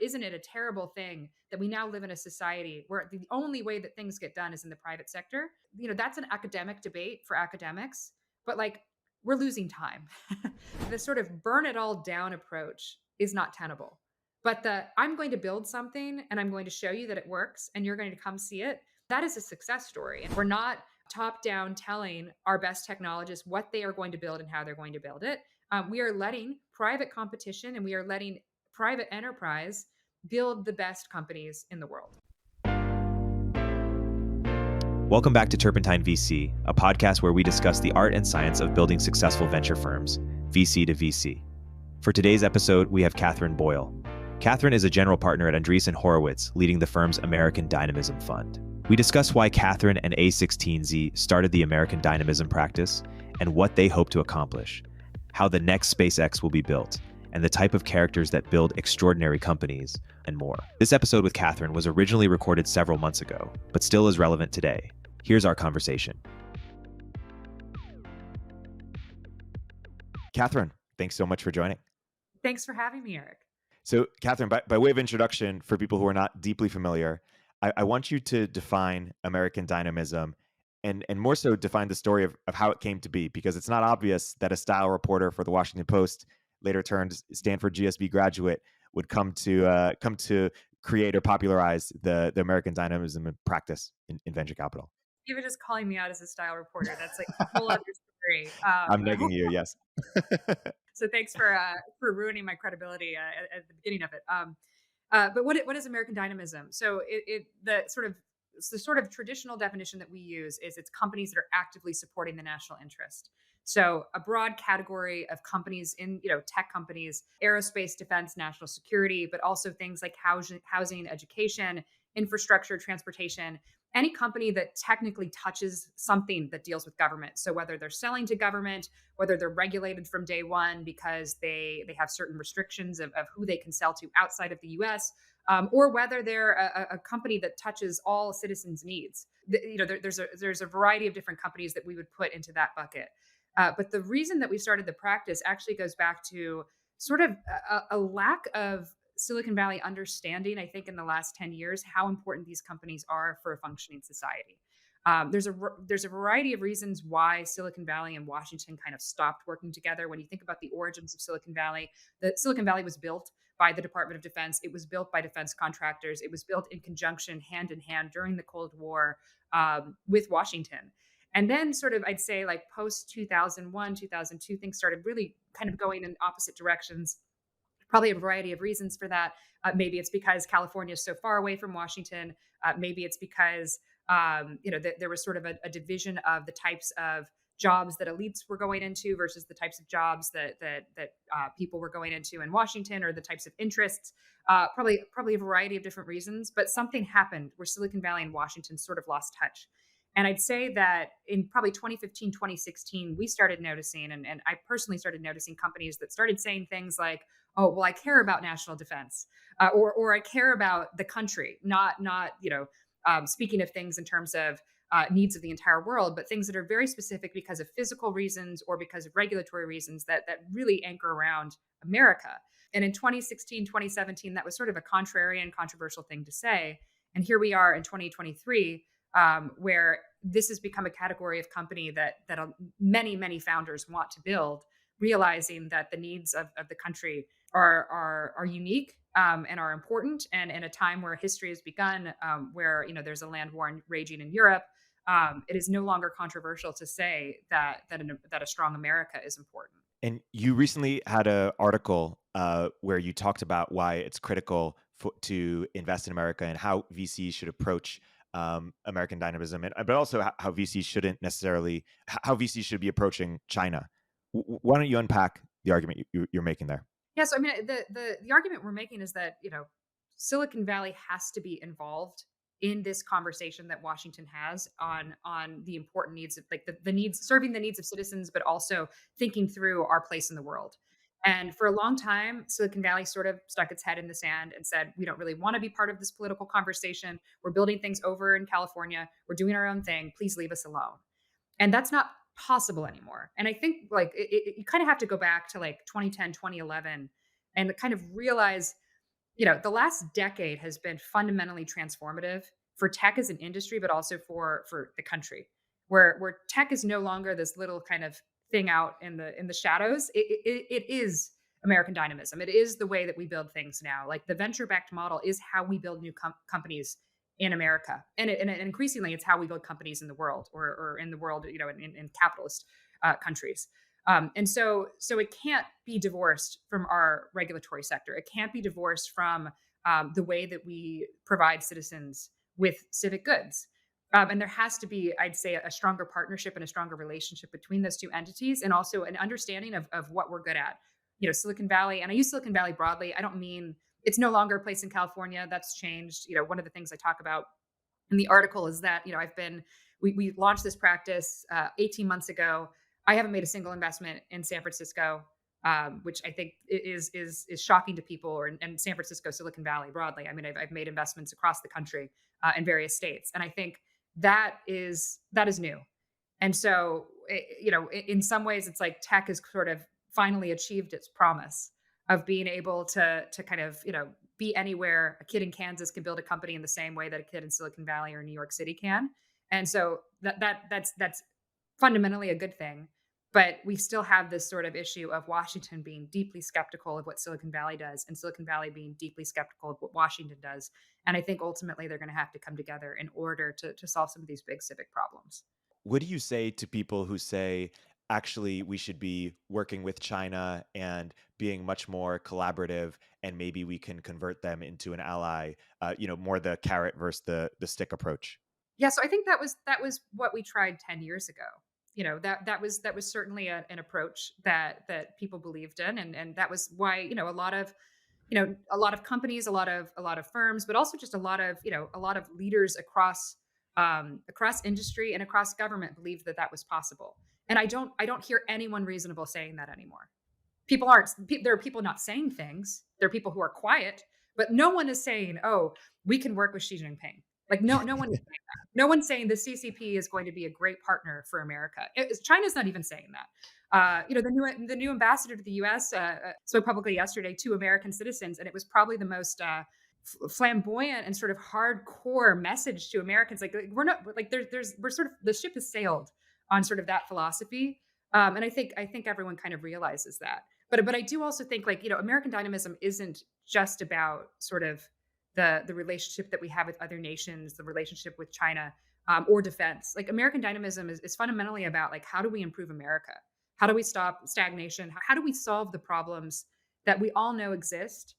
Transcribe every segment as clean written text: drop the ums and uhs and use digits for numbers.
isn't it a terrible thing that we now live in a society where the only way that things get done is in the private sector? That's an academic debate for academics, but like we're losing time. The sort of burn it all down approach is not tenable. But the I'm going to build something and I'm going to show you that it works and you're going to come see it, that is a success story. And we're not top down telling our best technologists what they are going to build and how they're going to build it. We are letting private competition and we are letting private enterprise build the best companies in the world. Welcome back to Turpentine VC, a podcast where we discuss the art and science of building successful venture firms, VC to VC. For today's episode, we have Katherine Boyle. Katherine is a general partner at Andreessen Horowitz, leading the firm's American Dynamism Fund. We discuss why Katherine and a16z started the American Dynamism practice and what they hope to accomplish, how the next SpaceX will be built, and the type of characters that build extraordinary companies, and more. This episode with Katherine was originally recorded several months ago, but still is relevant today. Here's our conversation. Katherine, thanks so much for joining. Thanks for having me, Erik. So, Katherine, by way of introduction, for people who are not deeply familiar, I want you to define American Dynamism and more so define the story of how it came to be, because it's not obvious that a style reporter for the Washington Post, later turned Stanford GSB graduate, would come to create or popularize the American Dynamism practice in venture capital. Even just calling me out as a style reporter, that's like a whole other story. I'm negging you, yes. So thanks for ruining my credibility at the beginning of it. But what is American Dynamism? So the sort of traditional definition that we use is it's companies that are actively supporting the national interest. So a broad category of companies in, tech companies, aerospace, defense, national security, but also things like housing, education, infrastructure, transportation, any company that technically touches something that deals with government. So whether they're selling to government, whether they're regulated from day one because they have certain restrictions of who they can sell to outside of the US, or whether they're a company that touches all citizens' needs. There's a variety of different companies that we would put into that bucket. But the reason that we started the practice actually goes back to sort of a lack of Silicon Valley understanding, I think, in the last 10 years, how important these companies are for a functioning society. There's a variety of reasons why Silicon Valley and Washington kind of stopped working together. When you think about the origins of Silicon Valley, the Silicon Valley was built by the Department of Defense. It was built by defense contractors. It was built in conjunction, hand in hand, during the Cold War with Washington. And then sort of, I'd say like post 2001, 2002, things started really kind of going in opposite directions. Probably a variety of reasons for that. Maybe it's because California is so far away from Washington. Maybe it's because there was sort of a division of the types of jobs that elites were going into versus the types of jobs that people were going into in Washington, or the types of interests. Probably a variety of different reasons. But something happened where Silicon Valley and Washington sort of lost touch. And I'd say that in probably 2015, 2016, we started noticing, and I personally started noticing companies that started saying things like, oh, well, I care about national defense, or I care about the country, not speaking of things in terms of needs of the entire world, but things that are very specific because of physical reasons or because of regulatory reasons that really anchor around America. And in 2016, 2017, that was sort of a contrarian, controversial thing to say. And here we are in 2023, where this has become a category of company that many founders want to build, realizing that the needs of the country are unique and are important. And in a time where history has begun, where there's a land war raging in Europe, it is no longer controversial to say that a strong America is important. And you recently had an article where you talked about why it's critical to invest in America and how VCs should approach American Dynamism, but also how VCs should be approaching China. Why don't you unpack the argument you're making there? Yeah, so I mean, the argument we're making is that Silicon Valley has to be involved in this conversation that Washington has on the important needs of like the needs, serving the needs of citizens, but also thinking through our place in the world. And for a long time, Silicon Valley sort of stuck its head in the sand and said, we don't really want to be part of this political conversation. We're building things over in California. We're doing our own thing. Please leave us alone. And that's not possible anymore. And I think you kind of have to go back to like 2010, 2011 and kind of realize The last decade has been fundamentally transformative for tech as an industry, but also for the country, where tech is no longer this little kind of thing out in the shadows. It is American dynamism. It is the way that we build things now. Like the venture backed model is how we build new companies in America, and increasingly it's how we build companies in the world, or in the world, in capitalist countries. And so it can't be divorced from our regulatory sector. It can't be divorced from the way that we provide citizens with civic goods. And there has to be, I'd say, a stronger partnership and a stronger relationship between those two entities, and also an understanding of what we're good at. Silicon Valley, and I use Silicon Valley broadly. I don't mean it's no longer a place in California. That's changed. One of the things I talk about in the article is that we launched this practice 18 months ago. I haven't made a single investment in San Francisco, which I think is shocking to people, or in San Francisco, Silicon Valley broadly. I mean, I've made investments across the country in various states, and I think that is new. And so, in some ways, it's like tech has sort of finally achieved its promise of being able to kind of be anywhere. A kid in Kansas can build a company in the same way that a kid in Silicon Valley or New York City can. And so that's fundamentally a good thing. But we still have this sort of issue of Washington being deeply skeptical of what Silicon Valley does, and Silicon Valley being deeply skeptical of what Washington does. And I think ultimately they're going to have to come together in order to solve some of these big civic problems. What do you say to people who say, actually, we should be working with China and being much more collaborative, and maybe we can convert them into an ally? More the carrot versus the stick approach. Yeah, so I think that was what we tried 10 years ago. That was certainly an approach that people believed in, and that was why a lot of companies, a lot of firms, but also just a lot of leaders across industry and across government believed that that was possible. And I don't hear anyone reasonable saying that anymore. People aren't. There are people not saying things. There are people who are quiet, but no one is saying, "Oh, we can work with Xi Jinping." Like no one is saying that. No one's saying the CCP is going to be a great partner for America. China's not even saying that. The new ambassador to the U.S. Spoke publicly yesterday to American citizens, and it was probably the most flamboyant and sort of hardcore message to Americans. Like we're not like we're sort of the ship has sailed on sort of that philosophy, and I think everyone kind of realizes that. But I do also think, like, American dynamism isn't just about sort of the relationship that we have with other nations, the relationship with China, or defense. Like American dynamism is fundamentally about, like, how do we improve America? How do we stop stagnation? How do we solve the problems that we all know exist?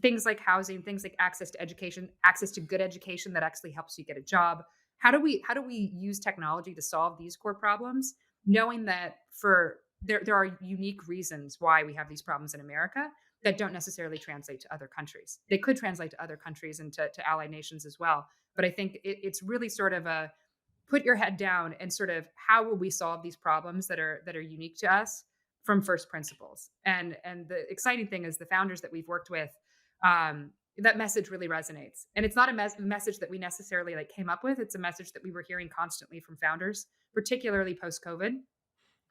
Things like housing, things like access to education, access to good education that actually helps you get a job. How do we use technology to solve these core problems, knowing that there are unique reasons why we have these problems in America that don't necessarily translate to other countries. They could translate to other countries and to allied nations as well. But I think it's really sort of a put your head down and sort of how will we solve these problems that are unique to us from first principles. And the exciting thing is the founders that we've worked with, that message really resonates. And it's not a message that we necessarily like came up with. It's a message that we were hearing constantly from founders, particularly post COVID.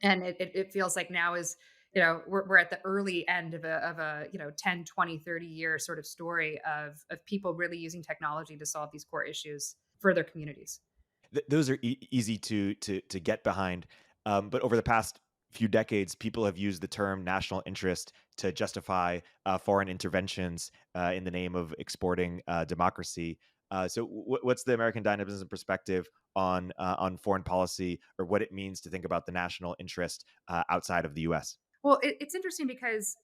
And it feels like now is, we're at the early end of a 10, 20, 30 year sort of story of people really using technology to solve these core issues for their communities. Those are easy to get behind. But over the past few decades, people have used the term national interest to justify foreign interventions in the name of exporting democracy. So, what's the American dynamism perspective on foreign policy, or what it means to think about the national interest outside of the U.S.? Well, it's interesting because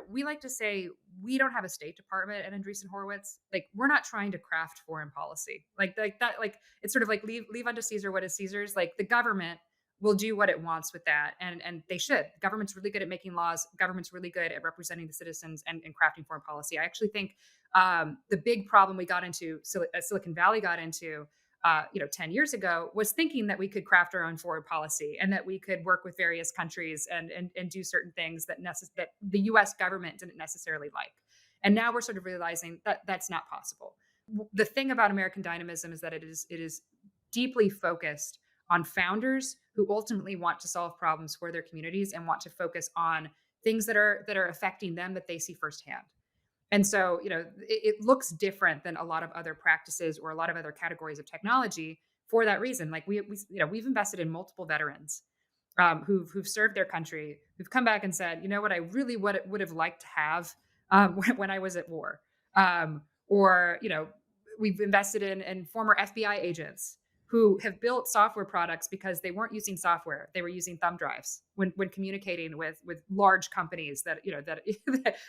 we like to say we don't have a State Department at Andreessen Horowitz. Like we're not trying to craft foreign policy like that. Like it's sort of like leave unto Caesar what is Caesar's. Like the government will do what it wants with that, and they should. The government's really good at making laws. Government's really good at representing the citizens and crafting foreign policy. I actually think the big problem we got into, Silicon Valley got into 10 years ago, was thinking that we could craft our own foreign policy and that we could work with various countries and do certain things that the US government didn't necessarily like. And now we're sort of realizing that that's not possible. The thing about American dynamism is that it is deeply focused on founders who ultimately want to solve problems for their communities and want to focus on things that are affecting them that they see firsthand. And so, it looks different than a lot of other practices or a lot of other categories of technology for that reason. Like we've invested in multiple veterans who've served their country, who've come back and said, you know what, I really would have liked to have when I was at war. Or, we've invested in former FBI agents who have built software products because they weren't using software; they were using thumb drives when communicating with large companies that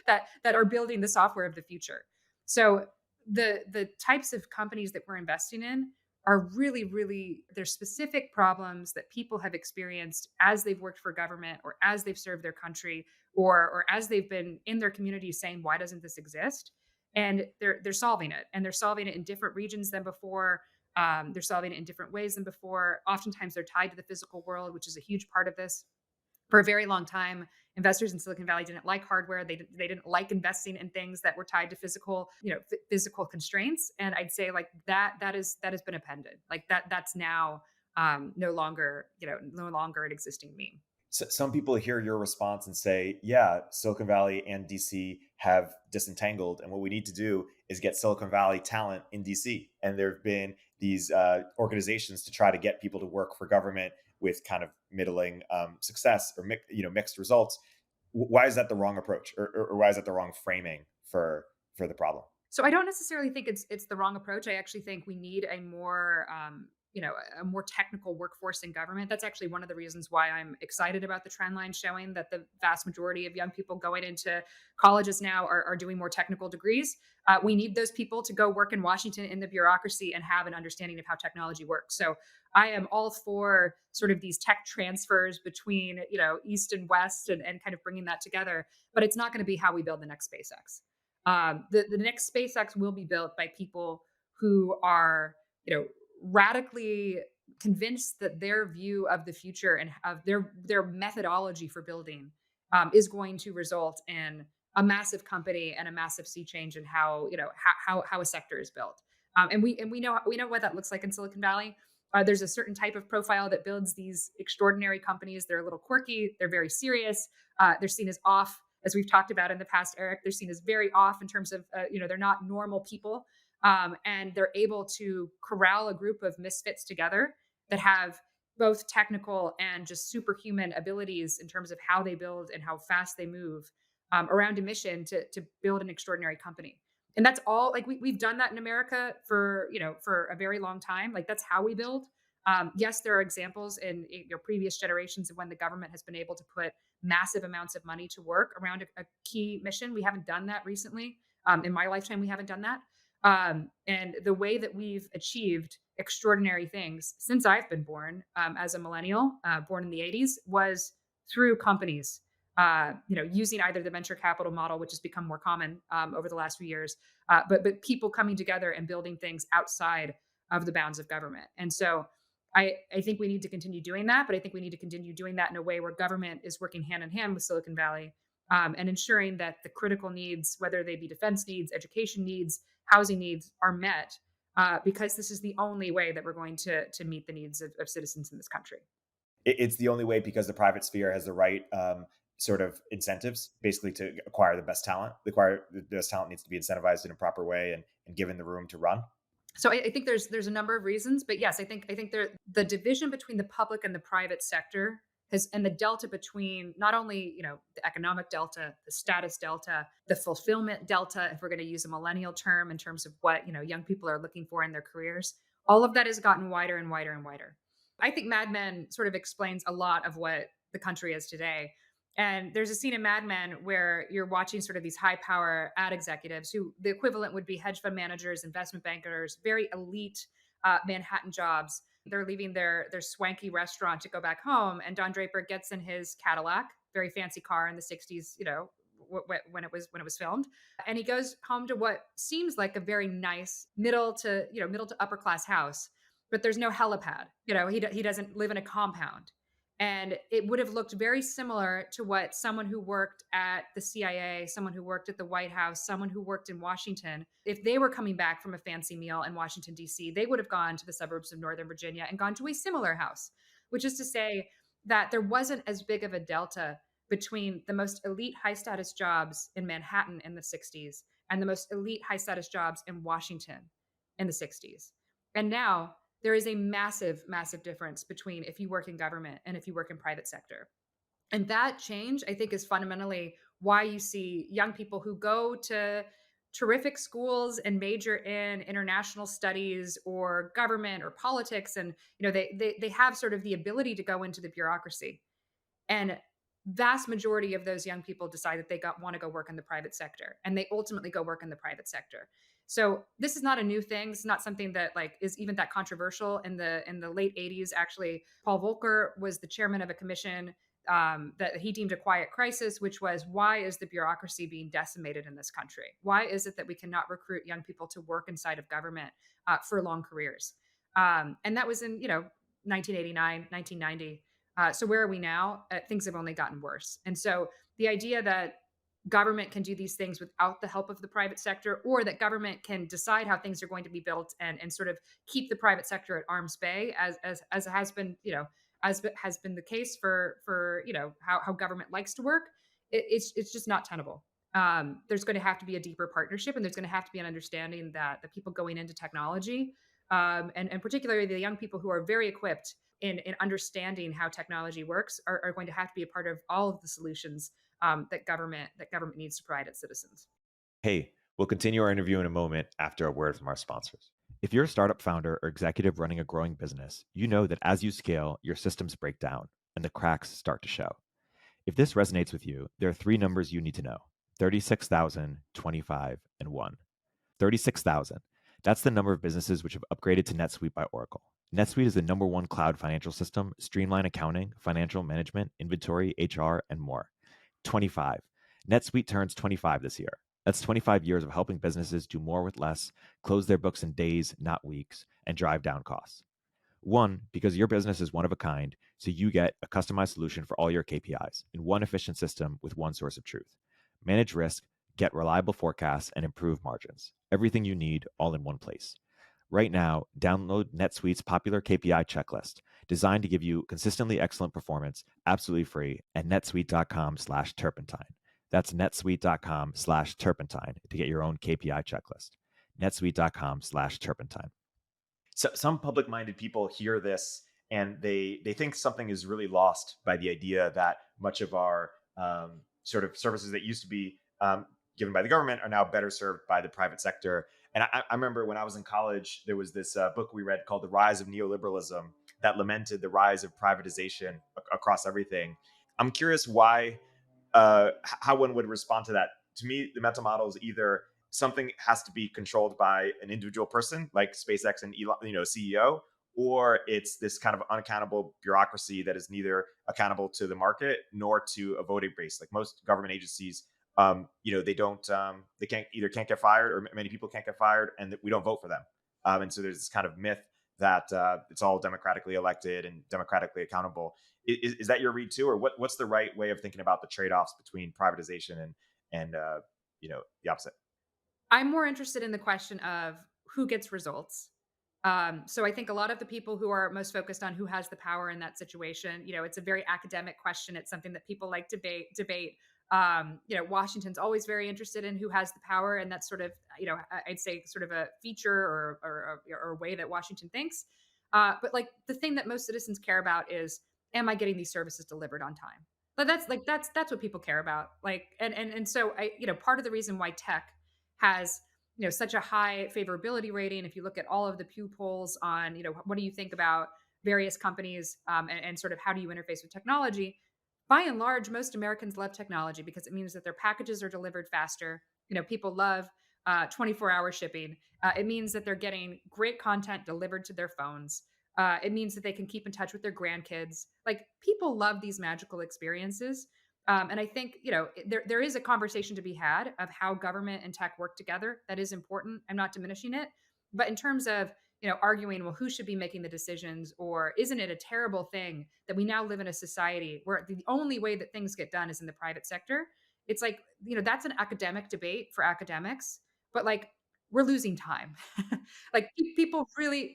that that are building the software of the future. So the types of companies that we're investing in are really there's specific problems that people have experienced as they've worked for government or as they've served their country or as they've been in their community saying, why doesn't this exist? And they're solving it, and they're solving it in different regions than before. They're solving it in different ways than before. Oftentimes they're tied to the physical world, which is a huge part of this. For a very long time, investors in Silicon Valley didn't like hardware. They didn't like investing in things that were tied to physical, physical constraints. And I'd say like that has been appended. Like that's now no longer an existing meme. So some people hear your response and say, yeah, Silicon Valley and DC have disentangled. And what we need to do is get Silicon Valley talent in DC. And there have been these organizations to try to get people to work for government with kind of middling success or mixed results. Why is that the wrong approach, or why is that the wrong framing for the problem? So I don't necessarily think it's the wrong approach. I actually think we need a more a more technical workforce in government. That's actually one of the reasons why I'm excited about the trend line showing that the vast majority of young people going into colleges now are doing more technical degrees. We need those people to go work in Washington in the bureaucracy and have an understanding of how technology works. So I am all for sort of these tech transfers between, East and West and kind of bringing that together. But it's not going to be how we build the next SpaceX. The next SpaceX will be built by people who are, radically convinced that their view of the future and of their methodology for building is going to result in a massive company and a massive sea change in how how a sector is built. And we know what that looks like in Silicon Valley. There's a certain type of profile that builds these extraordinary companies. They're a little quirky. They're very serious. They're seen as off, as we've talked about in the past, Erik. They're seen as very off in terms of they're not normal people. And they're able to corral a group of misfits together that have both technical and just superhuman abilities in terms of how they build and how fast they move around a mission to build an extraordinary company. And that's all. Like we've done that in America for a very long time. Like that's how we build. Yes, there are examples in your previous generations of when the government has been able to put massive amounts of money to work around a key mission. We haven't done that recently. In my lifetime, we haven't done that. And the way that we've achieved extraordinary things since I've been born as a millennial, born in the 80s, was through companies, using either the venture capital model, which has become more common over the last few years, but people coming together and building things outside of the bounds of government. And so I think we need to continue doing that, but I think we need to continue doing that in a way where government is working hand in hand with Silicon Valley and ensuring that the critical needs, whether they be defense needs, education needs, housing needs, are met, because this is the only way that we're going to meet the needs of citizens in this country. It's the only way because the private sphere has the right sort of incentives, basically, to acquire the best talent. The best talent needs to be incentivized in a proper way and given the room to run. So I think there's a number of reasons, but yes, I think the division between the public and the private sector and the delta between not only the economic delta, the status delta, the fulfillment delta, if we're going to use a millennial term in terms of what young people are looking for in their careers, all of that has gotten wider and wider and wider. I think Mad Men sort of explains a lot of what the country is today. And there's a scene in Mad Men where you're watching sort of these high power ad executives who the equivalent would be hedge fund managers, investment bankers, very elite Manhattan jobs. They're leaving their swanky restaurant to go back home. And Don Draper gets in his Cadillac, very fancy car in the 60s, when it was filmed. And he goes home to what seems like a very nice middle to upper class house, but there's no helipad. He doesn't live in a compound. And it would have looked very similar to what someone who worked at the CIA, someone who worked at the White House, someone who worked in Washington, if they were coming back from a fancy meal in Washington, D.C., they would have gone to the suburbs of Northern Virginia and gone to a similar house, which is to say that there wasn't as big of a delta between the most elite high status jobs in Manhattan in the 60s and the most elite high status jobs in Washington in the 60s. And now there is a massive, massive difference between if you work in government and if you work in private sector. And that change, I think, is fundamentally why you see young people who go to terrific schools and major in international studies or government or politics, and they have sort of the ability to go into the bureaucracy. And vast majority of those young people decide that want to go work in the private sector, and they ultimately go work in the private sector. So this is not a new thing. It's not something that like is even that controversial. In the late 80s, actually, Paul Volcker was the chairman of a commission that he deemed a quiet crisis, which was, why is the bureaucracy being decimated in this country? Why is it that we cannot recruit young people to work inside of government for long careers? And that was in 1989, 1990. So where are we now? Things have only gotten worse. And so the idea that government can do these things without the help of the private sector, or that government can decide how things are going to be built and sort of keep the private sector at arm's bay, as has been has been the case for how government likes to work, it's just not tenable. There's going to have to be a deeper partnership, and there's going to have to be an understanding that the people going into technology, and particularly the young people who are very equipped in understanding how technology works, are going to have to be a part of all of the solutions that government needs to provide its citizens. Hey, we'll continue our interview in a moment after a word from our sponsors. If you're a startup founder or executive running a growing business, you know that as you scale, your systems break down and the cracks start to show. If this resonates with you, there are three numbers you need to know: 36,000, 25, and 1. 36,000. That's the number of businesses which have upgraded to NetSuite by Oracle. NetSuite is the number one cloud financial system, streamline accounting, financial management, inventory, HR, and more. 25. NetSuite turns 25 this year. That's 25 years of helping businesses do more with less, close their books in days, not weeks, and drive down costs. 1, because your business is one of a kind, so you get a customized solution for all your KPIs in one efficient system with one source of truth. Manage risk, get reliable forecasts, and improve margins. Everything you need all in one place. Right now, download NetSuite's popular KPI checklist, designed to give you consistently excellent performance, absolutely free, at netsuite.com/turpentine. That's netsuite.com/turpentine to get your own KPI checklist. netsuite.com/turpentine. So some public-minded people hear this and they think something is really lost by the idea that much of our sort of services that used to be given by the government are now better served by the private sector. And I remember when I was in college, there was this book we read called The Rise of Neoliberalism that lamented the rise of privatization across everything. I'm curious why, how one would respond to that. To me, the mental model is either something has to be controlled by an individual person like SpaceX and Elon, CEO, or it's this kind of unaccountable bureaucracy that is neither accountable to the market nor to a voting base. Like most government agencies, they don't, they can't get fired, or many people can't get fired, and we don't vote for them. And so there's this kind of myth that it's all democratically elected and democratically accountable. Is that your read too, or what's the right way of thinking about the trade-offs between privatization and the opposite? I'm more interested in the question of who gets results. So I think a lot of the people who are most focused on who has the power in that situation, it's a very academic question. It's something that people like debate. Washington's always very interested in who has the power, and that's sort of, I'd say sort of a feature or a way that Washington thinks. But like the thing that most citizens care about is, am I getting these services delivered on time? But that's what people care about. Like, and so part of the reason why tech has such a high favorability rating, if you look at all of the Pew polls on what do you think about various companies, and sort of how do you interface with technology, by and large most Americans love technology because it means that their packages are delivered faster. People love 24-hour shipping. It means that they're getting great content delivered to their phones. It means that they can keep in touch with their grandkids. Like, people love these magical experiences. And I think, there is a conversation to be had of how government and tech work together. That is important. I'm not diminishing it. But in terms of, arguing, well, who should be making the decisions? Or isn't it a terrible thing that we now live in a society where the only way that things get done is in the private sector? It's like, that's an academic debate for academics, but like, we're losing time. Like, people really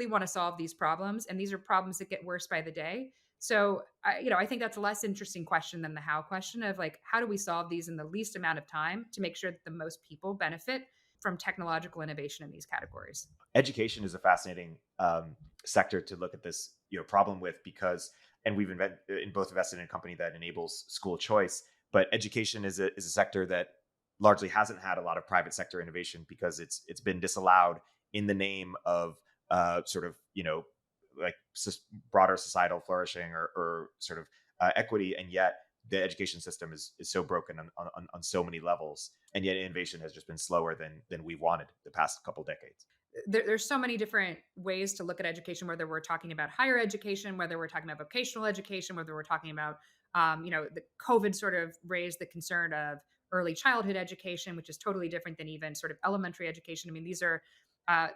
want to solve these problems. And these are problems that get worse by the day. So, I think that's a less interesting question than the how question of like, how do we solve these in the least amount of time to make sure that the most people benefit from technological innovation in these categories? Education is a fascinating sector to look at this problem with, because and we've in both invested in a company that enables school choice, but education is a sector that largely hasn't had a lot of private sector innovation because it's been disallowed in the name of sort of like broader societal flourishing or sort of equity, and yet the education system is so broken on so many levels, and yet innovation has just been slower than we wanted the past couple decades. There's so many different ways to look at education, whether we're talking about higher education, whether we're talking about vocational education, whether we're talking about, the COVID sort of raised the concern of early childhood education, which is totally different than even sort of elementary education. I mean, these are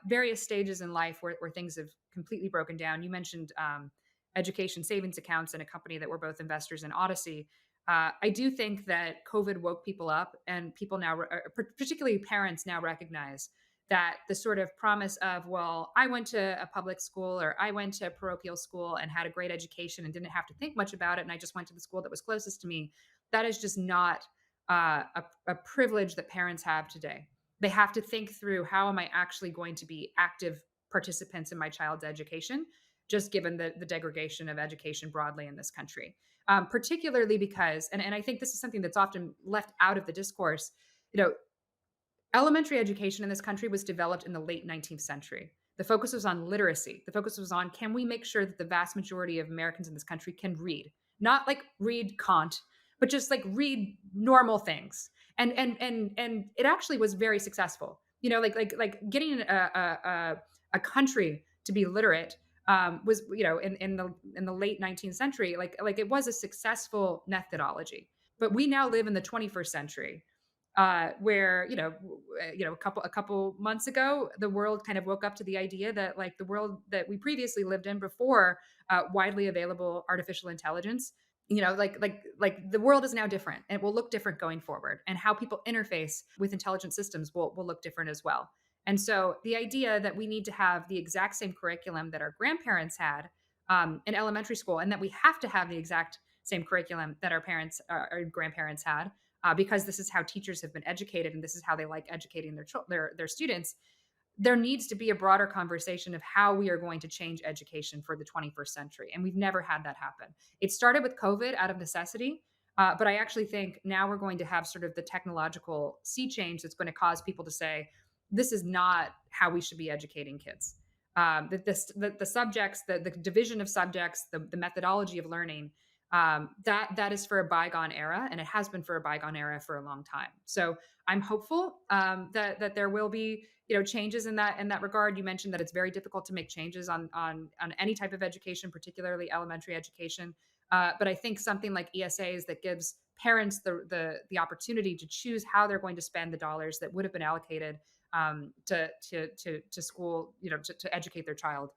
various stages in life where things have completely broken down. You mentioned education savings accounts in a company that we're both investors in, Odyssey. I do think that COVID woke people up, and people now, particularly parents, now recognize that the sort of promise of, well, I went to a public school or I went to a parochial school and had a great education and didn't have to think much about it, and I just went to the school that was closest to me. That is just not a privilege that parents have today. They have to think through, how am I actually going to be active participants in my child's education, just given the degradation of education broadly in this country. Particularly because, and I think this is something that's often left out of the discourse, you know, elementary education in this country was developed in the late 19th century. The focus was on literacy. The focus was on, can we make sure that the vast majority of Americans in this country can read? Not like read Kant, but just like read normal things. And it actually was very successful. Like getting a country to be literate was, in the late 19th century, like it was a successful methodology. But we now live in the 21st century, where a couple months ago, the world kind of woke up to the idea that, like, the world that we previously lived in before widely available artificial intelligence, like the world is now different, and it will look different going forward, and how people interface with intelligent systems will look different as well. And so the idea that we need to have the exact same curriculum that our grandparents had in elementary school, and that we have to have the exact same curriculum that our parents or grandparents had, because this is how teachers have been educated and this is how they like educating their students. There needs to be a broader conversation of how we are going to change education for the 21st century, and we've never had that happen. It started with COVID out of necessity, but I actually think now we're going to have sort of the technological sea change that's going to cause people to say, this is not how we should be educating kids. The subjects, the division of subjects, the methodology of learning, that is for a bygone era, and it has been for a bygone era for a long time. So I'm hopeful that there will be, changes in that regard. You mentioned that it's very difficult to make changes on any type of education, particularly elementary education. But I think something like ESAs that gives parents the opportunity to choose how they're going to spend the dollars that would have been allocated to school, to educate their child,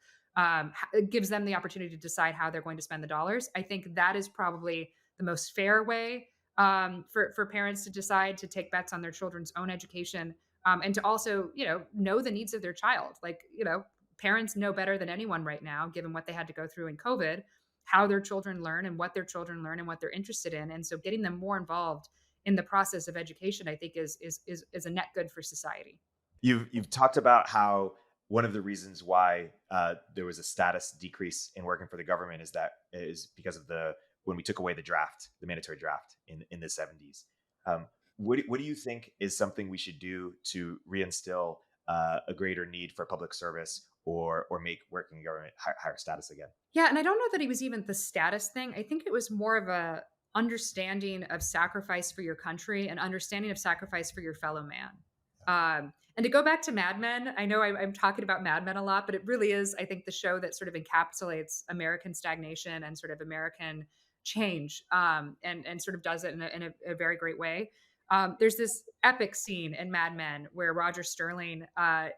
it gives them the opportunity to decide how they're going to spend the dollars. I think that is probably the most fair way for parents to decide to take bets on their children's own education, and to also, know the needs of their child. Like, parents know better than anyone right now, given what they had to go through in COVID, how their children learn and what their children learn and what they're interested in. And so getting them more involved in the process of education, I think is a net good for society. You've talked about how one of the reasons why there was a status decrease in working for the government is because of the when we took away the mandatory draft in the 70s. What do you think is something we should do to reinstill a greater need for public service, or make working government higher status again? Yeah, and I don't know that it was even the status thing. I think it was more of a understanding of sacrifice for your country and understanding of sacrifice for your fellow man. And to go back to Mad Men, I know I'm talking about Mad Men a lot, but it really is, I think, the show that sort of encapsulates American stagnation and sort of American change, and sort of does it in a very great way. There's this epic scene in Mad Men where Roger Sterling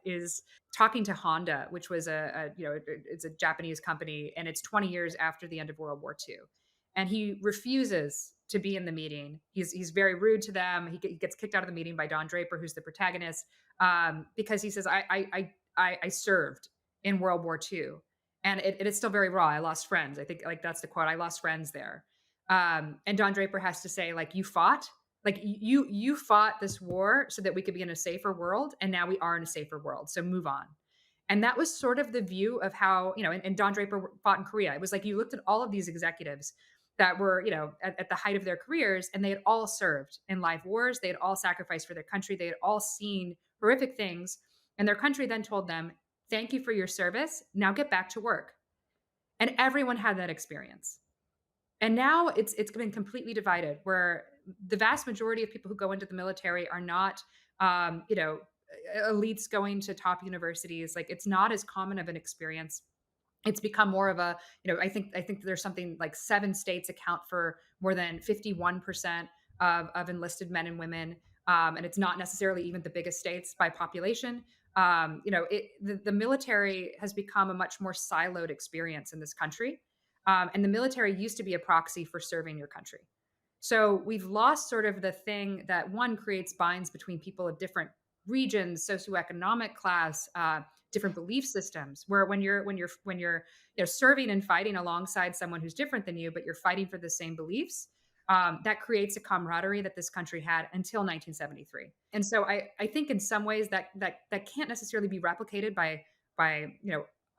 is talking to Honda, which was it's a Japanese company, and it's 20 years after the end of World War II, and he refuses to be in the meeting. He's very rude to them. He gets kicked out of the meeting by Don Draper, who's the protagonist, because he says, I served in World War II. And it is still very raw. I lost friends. I think like that's the quote. I lost friends there. And Don Draper has to say, like, you fought, like you fought this war so that we could be in a safer world, and now we are in a safer world. So move on. And that was sort of the view of how, and Don Draper fought in Korea. It was like you looked at all of these executives that were, at the height of their careers, and they had all served in live wars. They had all sacrificed for their country. They had all seen horrific things. And their country then told them, thank you for your service. Now get back to work. And everyone had that experience. And now it's been completely divided, where the vast majority of people who go into the military are not, um, you know, elites going to top universities. Like, it's not as common of an experience. It's become more of a, I think there's something like 7 states account for more than 51% of enlisted men and women. And it's not necessarily even the biggest states by population. The military has become a much more siloed experience in this country. And the military used to be a proxy for serving your country. So we've lost sort of the thing that, one, creates binds between people of different regions, socioeconomic class, different belief systems. Where when you're serving and fighting alongside someone who's different than you, but you're fighting for the same beliefs, that creates a camaraderie that this country had until 1973. And so I think in some ways that can't necessarily be replicated by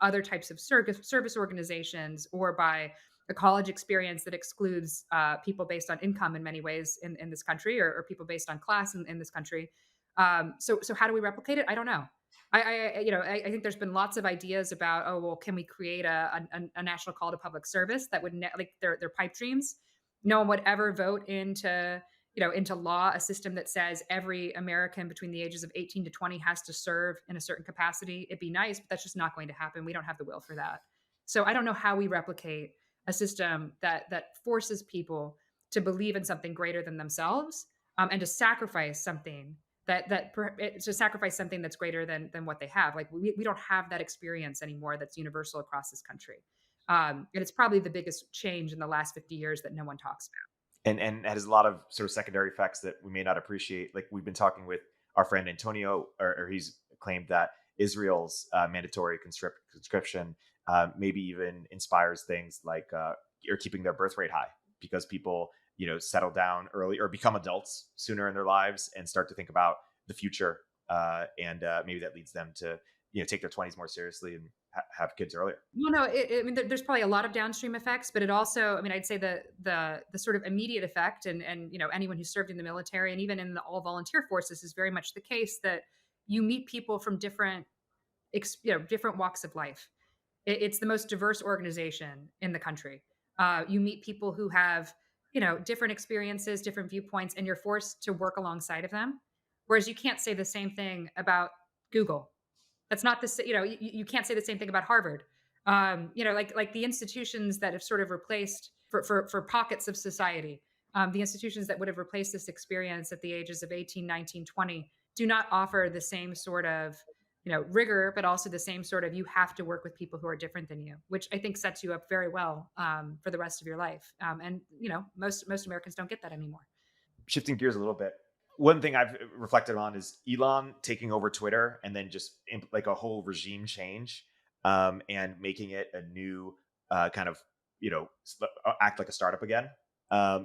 other types of service organizations, or by a college experience that excludes people based on income in many ways in this country, or people based on class in this country. So how do we replicate it? I don't know. I think there's been lots of ideas about, oh, well, can we create a national call to public service that would like their pipe dreams. No one would ever vote into law a system that says every American between the ages of 18 to 20 has to serve in a certain capacity. It'd be nice, but that's just not going to happen. We don't have the will for that. So I don't know how we replicate a system that forces people to believe in something greater than themselves, and to sacrifice something to sacrifice something that's greater than what they have. Like, we don't have that experience anymore that's universal across this country. And it's probably the biggest change in the last 50 years that no one talks about. And it has a lot of sort of secondary effects that we may not appreciate. Like, we've been talking with our friend Antonio, or he's claimed that Israel's mandatory conscription maybe even inspires things like or keeping their birth rate high, because people settle down early or become adults sooner in their lives and start to think about the future, and maybe that leads them to take their 20s more seriously and have kids earlier. Well, no, I mean, there's probably a lot of downstream effects, but it also, I mean, I'd say the sort of immediate effect, and anyone who served in the military and even in the all volunteer forces is very much the case, that you meet people from different walks of life. It's the most diverse organization in the country. You meet people who have different experiences, different viewpoints, and you're forced to work alongside of them. Whereas you can't say the same thing about Google. That's not the you can't say the same thing about Harvard. Like the institutions that have sort of replaced for pockets of society, the institutions that would have replaced this experience at the ages of 18, 19, 20 do not offer the same sort of rigor, but also the same sort of, you have to work with people who are different than you, which I think sets you up very well for the rest of your life. And most Americans don't get that anymore. Shifting gears a little bit, one thing I've reflected on is Elon taking over Twitter and then just like a whole regime change, and making it a new kind of act like a startup again,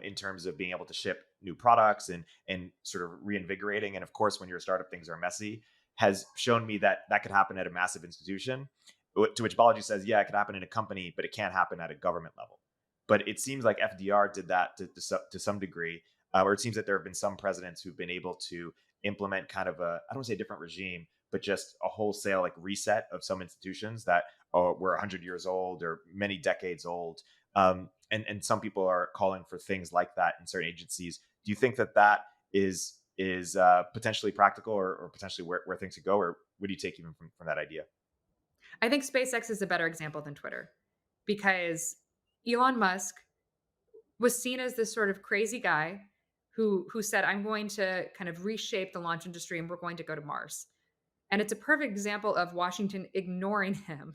in terms of being able to ship new products and sort of reinvigorating. And of course, when you're a startup, things are messy. Has shown me that could happen at a massive institution. To which Balaji says, yeah, it could happen in a company, but it can't happen at a government level. But it seems like FDR did that to some degree, or it seems that there have been some presidents who've been able to implement kind of I don't want to say a different regime, but just a wholesale like reset of some institutions that were 100 years old or many decades old. And some people are calling for things like that in certain agencies. Do you think that is potentially practical, or potentially where things could go, or what do you take even from that idea? I think SpaceX is a better example than Twitter, because Elon Musk was seen as this sort of crazy guy who said, I'm going to kind of reshape the launch industry and we're going to go to Mars. And it's a perfect example of Washington ignoring him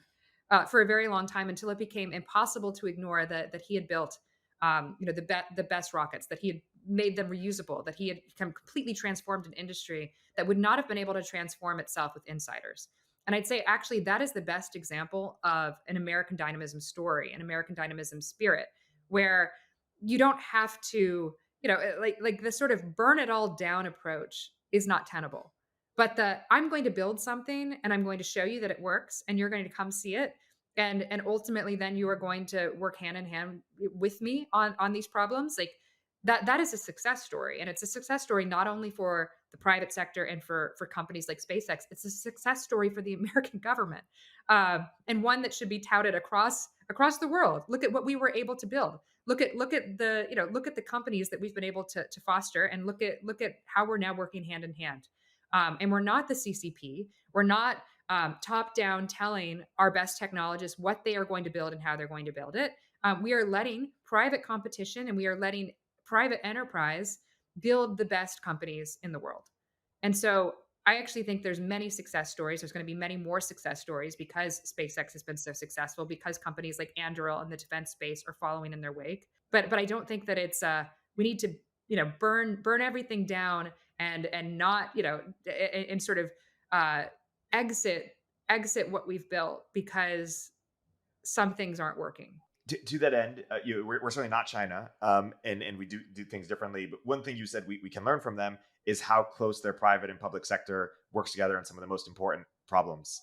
for a very long time, until it became impossible to ignore that he had built the best rockets, that he had made them reusable, that he had completely transformed an industry that would not have been able to transform itself with insiders. And I'd say actually that is the best example of an American dynamism story, an American dynamism spirit, where you don't have to, like the sort of burn it all down approach is not tenable. But the I'm going to build something and I'm going to show you that it works and you're going to come see it. And ultimately then you are going to work hand in hand with me on these problems. Like that is a success story. And it's a success story not only for the private sector and for companies like SpaceX, it's a success story for the American government, and one that should be touted across the world. Look at what we were able to build. Look at the look at the companies that we've been able to foster, and look at how we're now working hand in hand. And we're not the CCP. We're not top down telling our best technologists what they are going to build and how they're going to build it. We are letting private competition and we are letting private enterprise build the best companies in the world. And so I actually think there's many success stories. There's going to be many more success stories because SpaceX has been so successful, because companies like Anduril in the defense space are following in their wake. But I don't think that it's we need to burn everything down and not and sort of uh, exit what we've built because some things aren't working. To that end, we're certainly not China, and we do things differently. But one thing you said we can learn from them is how close their private and public sector works together on some of the most important problems.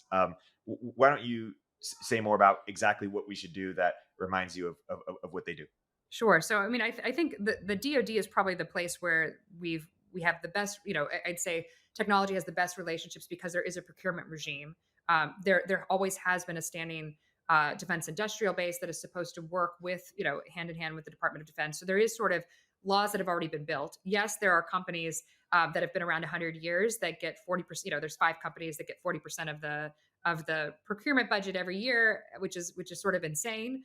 Why don't you say more about exactly what we should do that reminds you of what they do? Sure. So, I mean, I think the DoD is probably the place where we have the best. I'd say technology has the best relationships because there is a procurement regime. There always has been a standing defense industrial base that is supposed to work with hand in hand with the Department of Defense. So there is sort of laws that have already been built. Yes, there are companies that have been around 100 years that get 40%. There's 5 companies that get 40% of the procurement budget every year, which is sort of insane,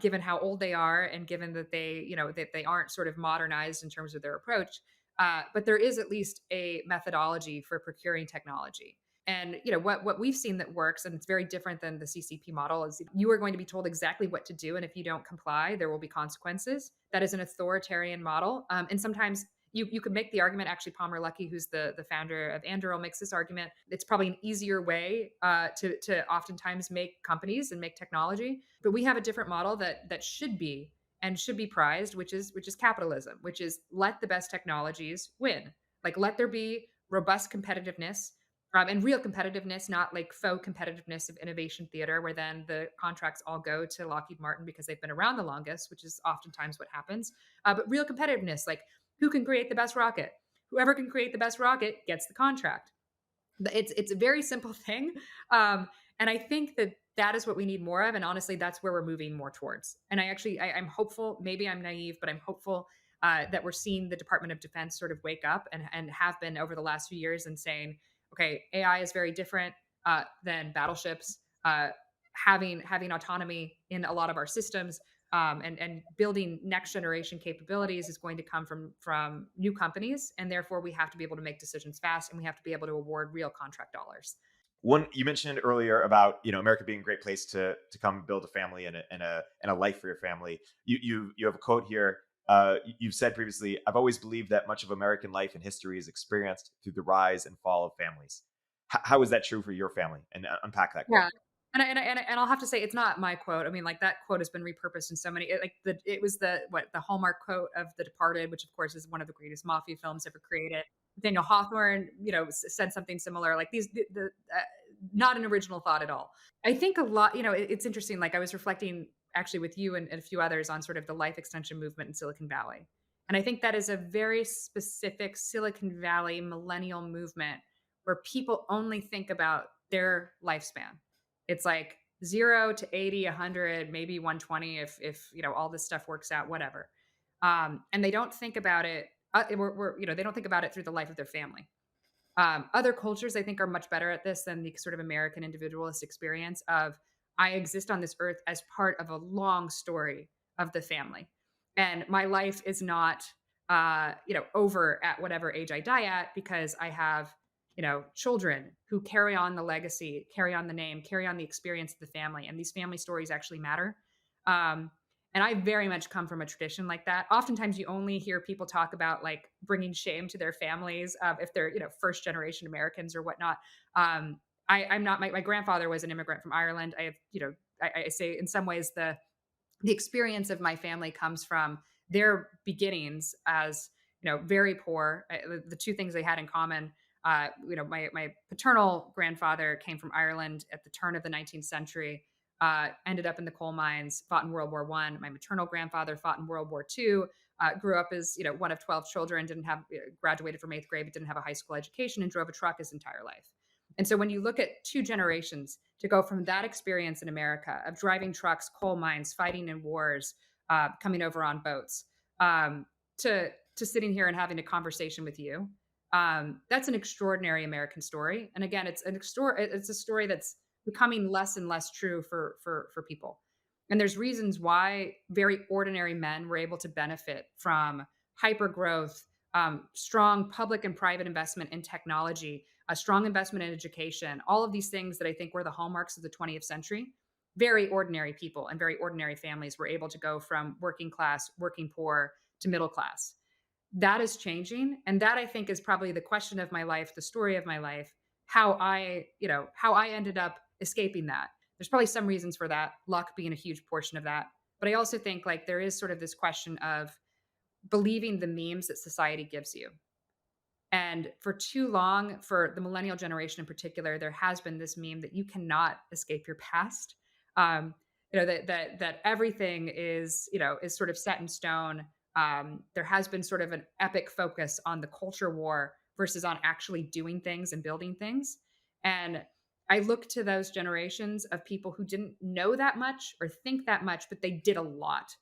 given how old they are and given that they aren't sort of modernized in terms of their approach. But there is at least a methodology for procuring technology. And what we've seen that works, and it's very different than the CCP model, is you are going to be told exactly what to do, and if you don't comply, there will be consequences. That is an authoritarian model, and sometimes you could make the argument. Actually, Palmer Luckey, who's the founder of Anduril, makes this argument. It's probably an easier way to oftentimes make companies and make technology, but we have a different model that should be and should be prized, which is capitalism, which is let the best technologies win. Like let there be robust competitiveness, and real competitiveness, not like faux competitiveness of innovation theater, where then the contracts all go to Lockheed Martin because they've been around the longest, which is oftentimes what happens. But real competitiveness, like who can create the best rocket? Whoever can create the best rocket gets the contract. It's a very simple thing, and I think that is what we need more of. And honestly, that's where we're moving more towards. And I'm hopeful. Maybe I'm naive, but I'm hopeful that we're seeing the Department of Defense sort of wake up and have been over the last few years and saying, okay, AI is very different than battleships. Having autonomy in a lot of our systems, and building next generation capabilities is going to come from new companies, and therefore we have to be able to make decisions fast, and we have to be able to award real contract dollars. One you mentioned earlier about America being a great place to come build a family and a life for your family. You have a quote here. You've said previously, "I've always believed that much of American life and history is experienced through the rise and fall of families." How is that true for your family? And unpack that quote. Yeah. And I'll have to say it's not my quote. I mean, like that quote has been repurposed in so many. It was the hallmark quote of The Departed, which of course is one of the greatest mafia films ever created. Daniel Hawthorne, said something similar. Like not an original thought at all. I think a lot. It's interesting. Like I was reflecting actually with you and a few others on sort of the life extension movement in Silicon Valley, and I think that is a very specific Silicon Valley millennial movement where people only think about their lifespan. It's like 0 to 80, 100, maybe 120 if all this stuff works out, whatever. And they don't think about it. They don't think about it through the life of their family. Other cultures, I think, are much better at this than the sort of American individualist experience of I exist on this earth as part of a long story of the family, and my life is not, over at whatever age I die at because I have, children who carry on the legacy, carry on the name, carry on the experience of the family, and these family stories actually matter. Um, and I very much come from a tradition like that. Oftentimes, you only hear people talk about like bringing shame to their families if they're, first generation Americans or whatnot. I'm not, my grandfather was an immigrant from Ireland. I have, I say in some ways the experience of my family comes from their beginnings as, very poor. The two things they had in common, my paternal grandfather came from Ireland at the turn of the 19th century, ended up in the coal mines, fought in World War One. My maternal grandfather fought in World War Two. Grew up as, one of 12 children, didn't have, graduated from eighth grade, but didn't have a high school education, and drove a truck his entire life. And so when you look at two generations to go from that experience in America of driving trucks, coal mines, fighting in wars, coming over on boats, um, to sitting here and having a conversation with you, that's an extraordinary American story. And again, it's a story that's becoming less and less true for people. And there's reasons why very ordinary men were able to benefit from hyper growth, strong public and private investment in technology, a strong investment in education, all of these things that I think were the hallmarks of the 20th century. Very ordinary people and very ordinary families were able to go from working class, working poor to middle class. That is changing. And that I think is probably the question of my life, the story of my life, how I ended up escaping that. There's probably some reasons for that, luck being a huge portion of that. But I also think like there is sort of this question of believing the memes that society gives you. And for too long, for the millennial generation in particular, there has been this meme that you cannot escape your past. Um, that everything is sort of set in stone. There has been sort of an epic focus on the culture war versus on actually doing things and building things. And I look to those generations of people who didn't know that much or think that much, but they did a lot,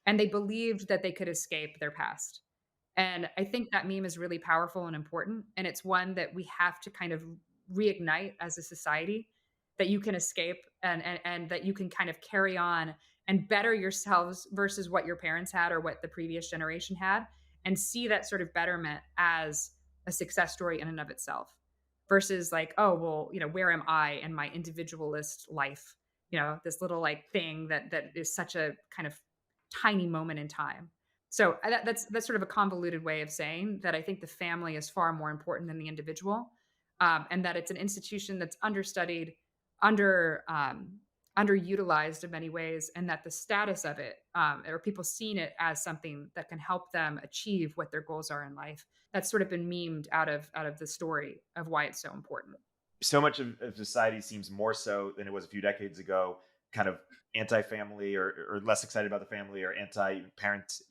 and they believed that they could escape their past. And I think that meme is really powerful and important, and it's one that we have to kind of reignite as a society, that you can escape and that you can kind of carry on and better yourselves versus what your parents had or what the previous generation had, and see that sort of betterment as a success story in and of itself versus like, oh, well, where am I in my individualist life? This little like thing that is such a kind of tiny moment in time. So that's sort of a convoluted way of saying that I think the family is far more important than the individual, and that it's an institution that's understudied, under underutilized in many ways, and that the status of it, or people seeing it as something that can help them achieve what their goals are in life. That's sort of been memed out of the story of why it's so important. So much of society seems more so than it was a few decades ago, kind of anti-family, or less excited about the family, or anti-parent,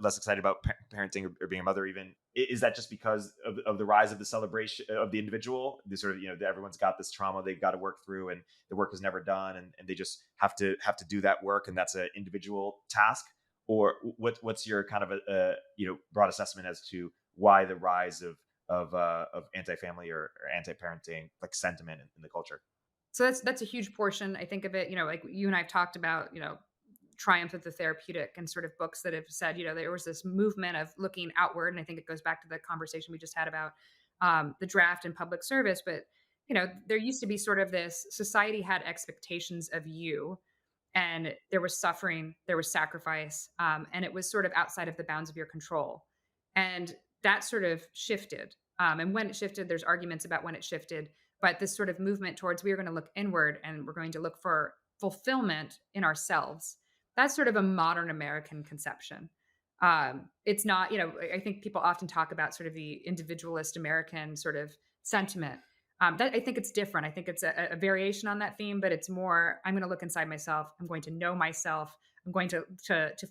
less excited about parenting, or being a mother even. Is that just because of the rise of the celebration of the individual? The sort of, everyone's got this trauma they've got to work through, and the work is never done, and they just have to do that work, and that's an individual task? Or what's your kind of broad assessment as to why the rise of anti-family, or anti-parenting like sentiment in the culture? So that's a huge portion. I think of it, like you and I've talked about, Triumph of the Therapeutic and sort of books that have said, there was this movement of looking outward. And I think it goes back to the conversation we just had about the draft and public service. But, there used to be sort of this society had expectations of you, and there was suffering, there was sacrifice, and it was sort of outside of the bounds of your control. And that sort of shifted. And when it shifted, there's arguments about when it shifted, but this sort of movement towards we are going to look inward and we're going to look for fulfillment in ourselves. That's sort of a modern American conception. It's not, I think people often talk about sort of the individualist American sort of sentiment. That I think it's different. I think it's a variation on that theme, but it's more, I'm going to look inside myself. I'm going to know myself. I'm going to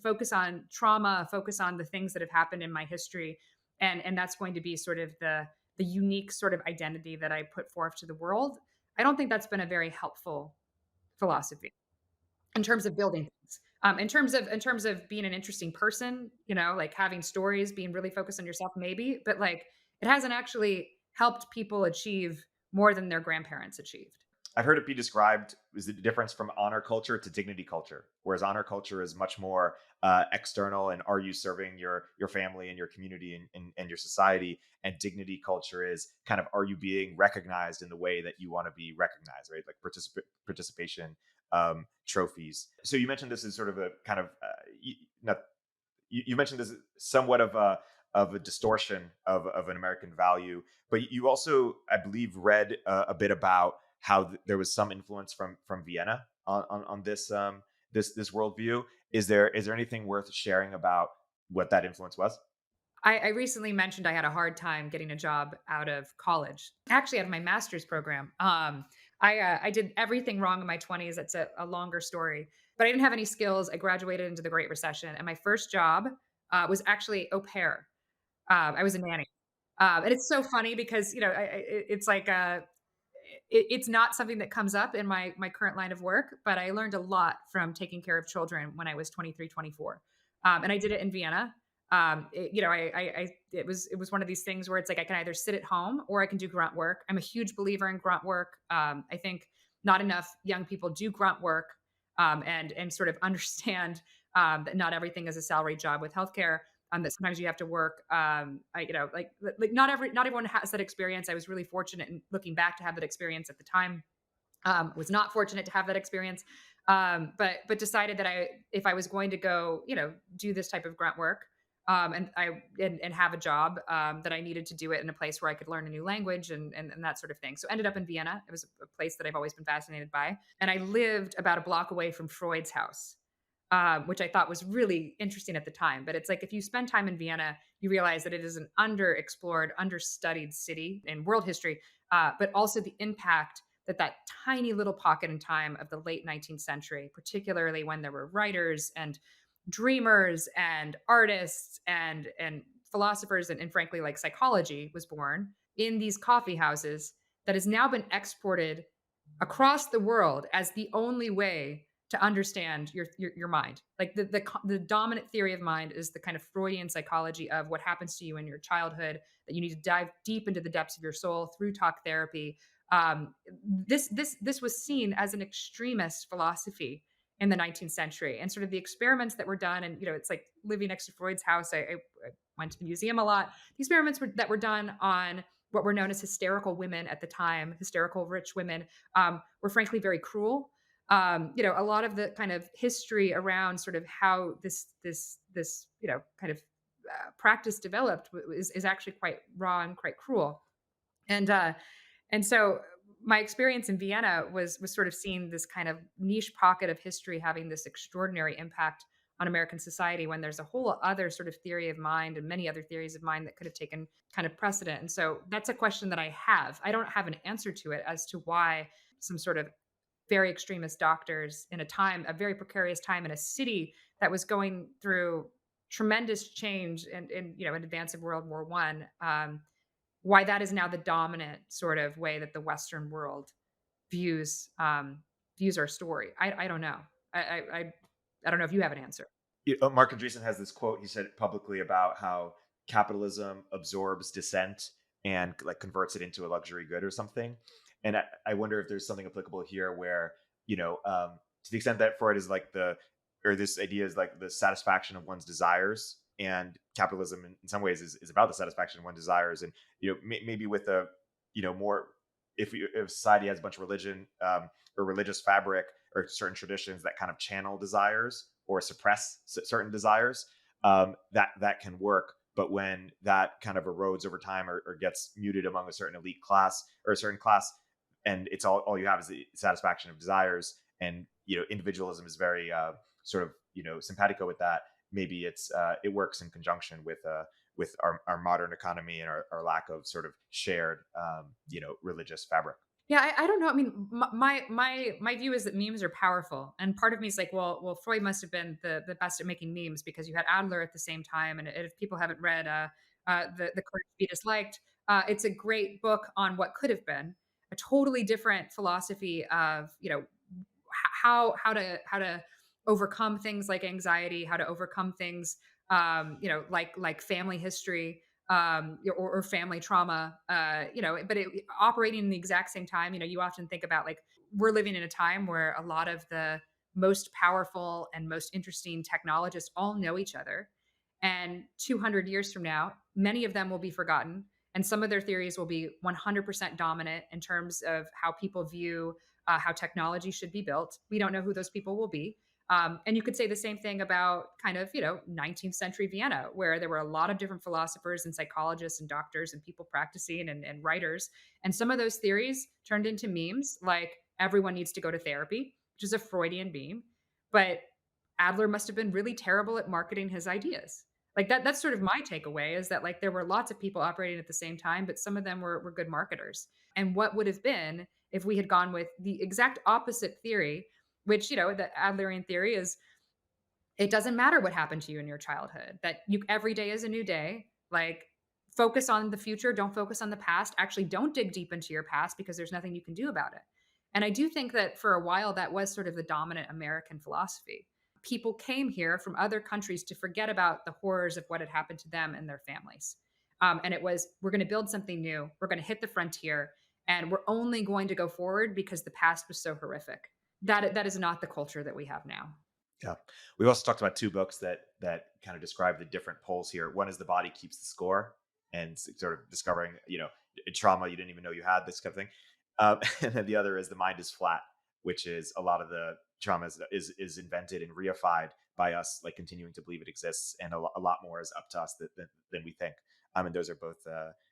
focus on trauma, focus on the things that have happened in my history, and that's going to be sort of the unique sort of identity that I put forth to the world. I don't think that's been a very helpful philosophy in terms of building things. In terms of being an interesting person, like having stories, being really focused on yourself, maybe, but like it hasn't actually helped people achieve more than their grandparents achieved. I've heard it be described as the difference from honor culture to dignity culture, whereas honor culture is much more external, and are you serving your family and your community, and your society, and dignity culture is kind of, are you being recognized in the way that you want to be recognized, right? Like participation trophies. So you mentioned this as sort of a kind of not you mentioned this as somewhat of a distortion of an American value, but you also, I believe, read a bit about how there was some influence from Vienna on this this worldview. Is there anything worth sharing about what that influence was? I recently mentioned I had a hard time getting a job out of college, actually out of my master's program. I did everything wrong in my 20s. That's a longer story, but I didn't have any skills. I graduated into the Great Recession, and my first job was actually au pair. I was a nanny, and it's so funny because it's like it's not something that comes up in my current line of work, but I learned a lot from taking care of children when I was 23, 24. And I did it in Vienna. It was one of these things where it's like I can either sit at home or I can do grunt work. I'm a huge believer in grunt work. I think not enough young people do grunt work, and sort of understand that not everything is a salary job with healthcare. That sometimes you have to work. Like not everyone has that experience. I was really fortunate in looking back to have that experience at the time. Was not fortunate to have that experience, but decided that if I was going to go, do this type of grunt work, and have a job, that I needed to do it in a place where I could learn a new language and that sort of thing. So ended up in Vienna. It was a place that I've always been fascinated by, and I lived about a block away from Freud's house, which I thought was really interesting at the time. But it's like if you spend time in Vienna, you realize that it is an underexplored, understudied city in world history, but also the impact that tiny little pocket in time of the late 19th century, particularly when there were writers and dreamers and artists and philosophers and frankly like psychology was born in these coffee houses, that has now been exported across the world as the only way to understand your mind. Like the dominant theory of mind is the kind of Freudian psychology of what happens to you in your childhood, that you need to dive deep into the depths of your soul through talk therapy. This was seen as an extremist philosophy in the 19th century, and sort of the experiments that were done. And it's like living next to Freud's house. I went to the museum a lot. The experiments that were done on what were known as hysterical women at the time, hysterical rich women, were frankly very cruel. A lot of the kind of history around sort of how this kind of practice developed is actually quite raw and quite cruel. And so my experience in Vienna was sort of seeing this kind of niche pocket of history having this extraordinary impact on American society, when there's a whole other sort of theory of mind and many other theories of mind that could have taken kind of precedent. And so that's a question that I have. I don't have an answer to it as to why some sort of very extremist doctors in a very precarious time in a city that was going through tremendous change in advance of World War One, why that is now the dominant sort of way that the Western world views views our story. I don't know. I don't know if you have an answer. Mark Andreessen has this quote he said publicly about how capitalism absorbs dissent and like converts it into a luxury good or something. And I wonder if there's something applicable here where, to the extent that Freud is like or this idea is like the satisfaction of one's desires, and capitalism in some ways is about the satisfaction of one's desires. And, maybe with a, more, if society has a bunch of religion, or religious fabric or certain traditions that kind of channel desires or suppress certain desires, that can work. But when that kind of erodes over time, or gets muted among a certain elite class or a certain class, and it's all you have is the satisfaction of desires, and individualism is very sort of simpatico with that. Maybe it works in conjunction with our modern economy and our lack of sort of shared religious fabric. Yeah, I don't know. I mean, my view is that memes are powerful, and part of me is like, Freud must have been the best at making memes, because you had Adler at the same time. And if people haven't read the Courage to Be Disliked, it's a great book on what could have been a totally different philosophy of how to overcome things like anxiety, how to overcome things like family history, or family trauma, but operating in the exact same time. You often think about, like, we're living in a time where a lot of the most powerful and most interesting technologists all know each other. And 200 years from now, many of them will be forgotten. And some of their theories will be 100% dominant in terms of how people view how technology should be built. We don't know who those people will be. And you could say the same thing about kind of, 19th century Vienna, where there were a lot of different philosophers and psychologists and doctors and people practicing and writers. And some of those theories turned into memes like everyone needs to go to therapy, which is a Freudian meme. But Adler must have been really terrible at marketing his ideas. Like that's sort of my takeaway is that like there were lots of people operating at the same time, but some of them were good marketers. And what would have been if we had gone with the exact opposite theory, which, the Adlerian theory is it doesn't matter what happened to you in your childhood, that you every day is a new day. Like focus on the future, don't focus on the past. Actually, don't dig deep into your past because there's nothing you can do about it. And I do think that for a while that was sort of the dominant American philosophy. People came here from other countries to forget about the horrors of what had happened to them and their families. And it was, we're going to build something new. We're going to hit the frontier and we're only going to go forward because the past was so horrific. That is not the culture that we have now. Yeah. We've also talked about two books that kind of describe the different poles here. One is The Body Keeps the Score, and sort of discovering, trauma you didn't even know you had, this kind of thing. And then the other is The Mind is Flat, which is a lot of the trauma is invented and reified by us, like continuing to believe it exists, and a lot more is up to us than we think. And those are both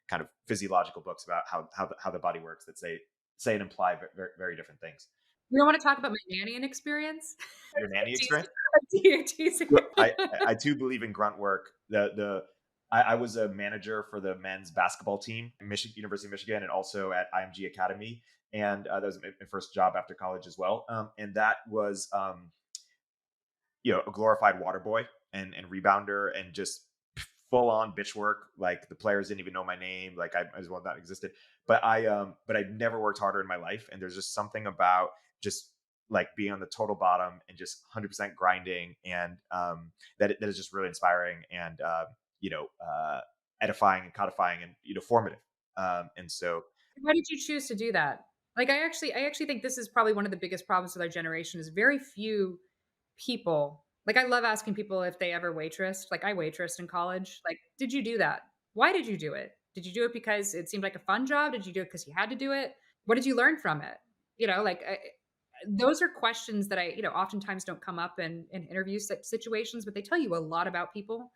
kind of physiological books about how the body works that say and imply very, very different things. You don't wanna talk about my nannying experience? Your nanny Teasing. experience? I'm teasing. Well, I too believe in grunt work. I was a manager for the men's basketball team at University of Michigan, and also at IMG Academy, and that was my first job after college as well. And that was a glorified water boy and rebounder, and just full on bitch work. Like the players didn't even know my name. Like I as well not existed. But I never worked harder in my life. And there's just something about just like being on the total bottom and just 100% grinding, and that is just really inspiring and edifying and codifying and formative. And so Why did you choose to do that? Like, I actually think this is probably one of the biggest problems with our generation is very few people like, I love asking people if they ever waitressed. Like, I waitressed in college. Like, did you do that? Why did you do it? Did you do it because it seemed like a fun job? Did you do it because you had to do it? What did you learn from it? Like, those are questions that oftentimes don't come up in interview situations, but they tell you a lot about people.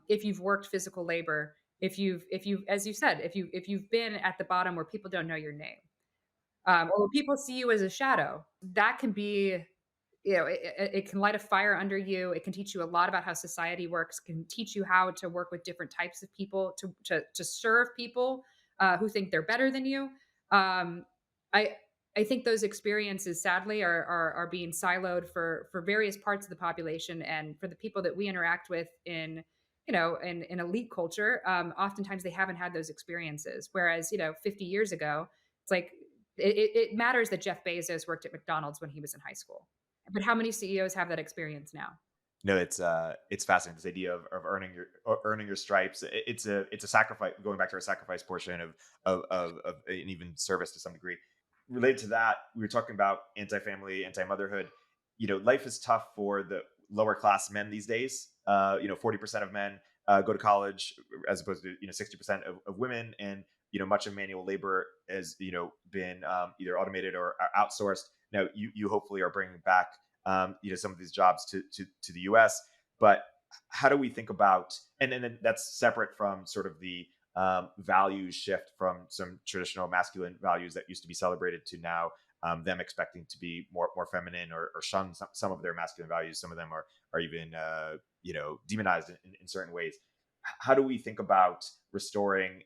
If you've worked physical labor, if you as you said, if you've been at the bottom where people don't know your name, or where people see you as a shadow, that can be it can light a fire under you. It can teach you a lot about how society works, can teach you how to work with different types of people, to serve people who think they're better than you. Um, I I think those experiences sadly are being siloed for various parts of the population, and for the people that we interact with in elite culture, oftentimes they haven't had those experiences. Whereas 50 years ago, it's like it matters that Jeff Bezos worked at McDonald's when he was in high school, but how many CEOs have that experience now? no, it's fascinating, this idea of earning your stripes. It's a sacrifice. Going back to our sacrifice portion of and even service to some degree. Related to that, we were talking about anti-family, anti-motherhood. Life is tough for the lower class men these days. 40% of men go to college, as opposed to 60% of women, and much of manual labor has been either automated or outsourced. Now you hopefully are bringing back some of these jobs to the U.S. But how do we think about, and then that's separate from sort of the values shift from some traditional masculine values that used to be celebrated to now them expecting to be more feminine, or shun some of their masculine values. Some of them are even demonized in certain ways. How do we think about restoring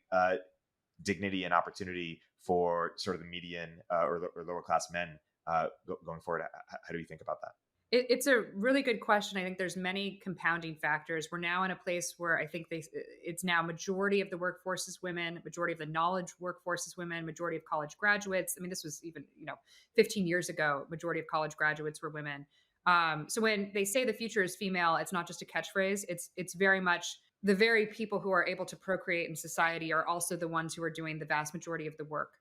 dignity and opportunity for sort of the median or lower class men going forward? How do you think about that? It's a really good question. I think there's many compounding factors. We're now in a place where I think it's now majority of the workforce is women, majority of the knowledge workforce is women, majority of college graduates. I mean, this was even 15 years ago. Majority of college graduates were women. So when they say the future is female, it's not just a catchphrase. It's very much the very people who are able to procreate in society are also the ones who are doing the vast majority of the work.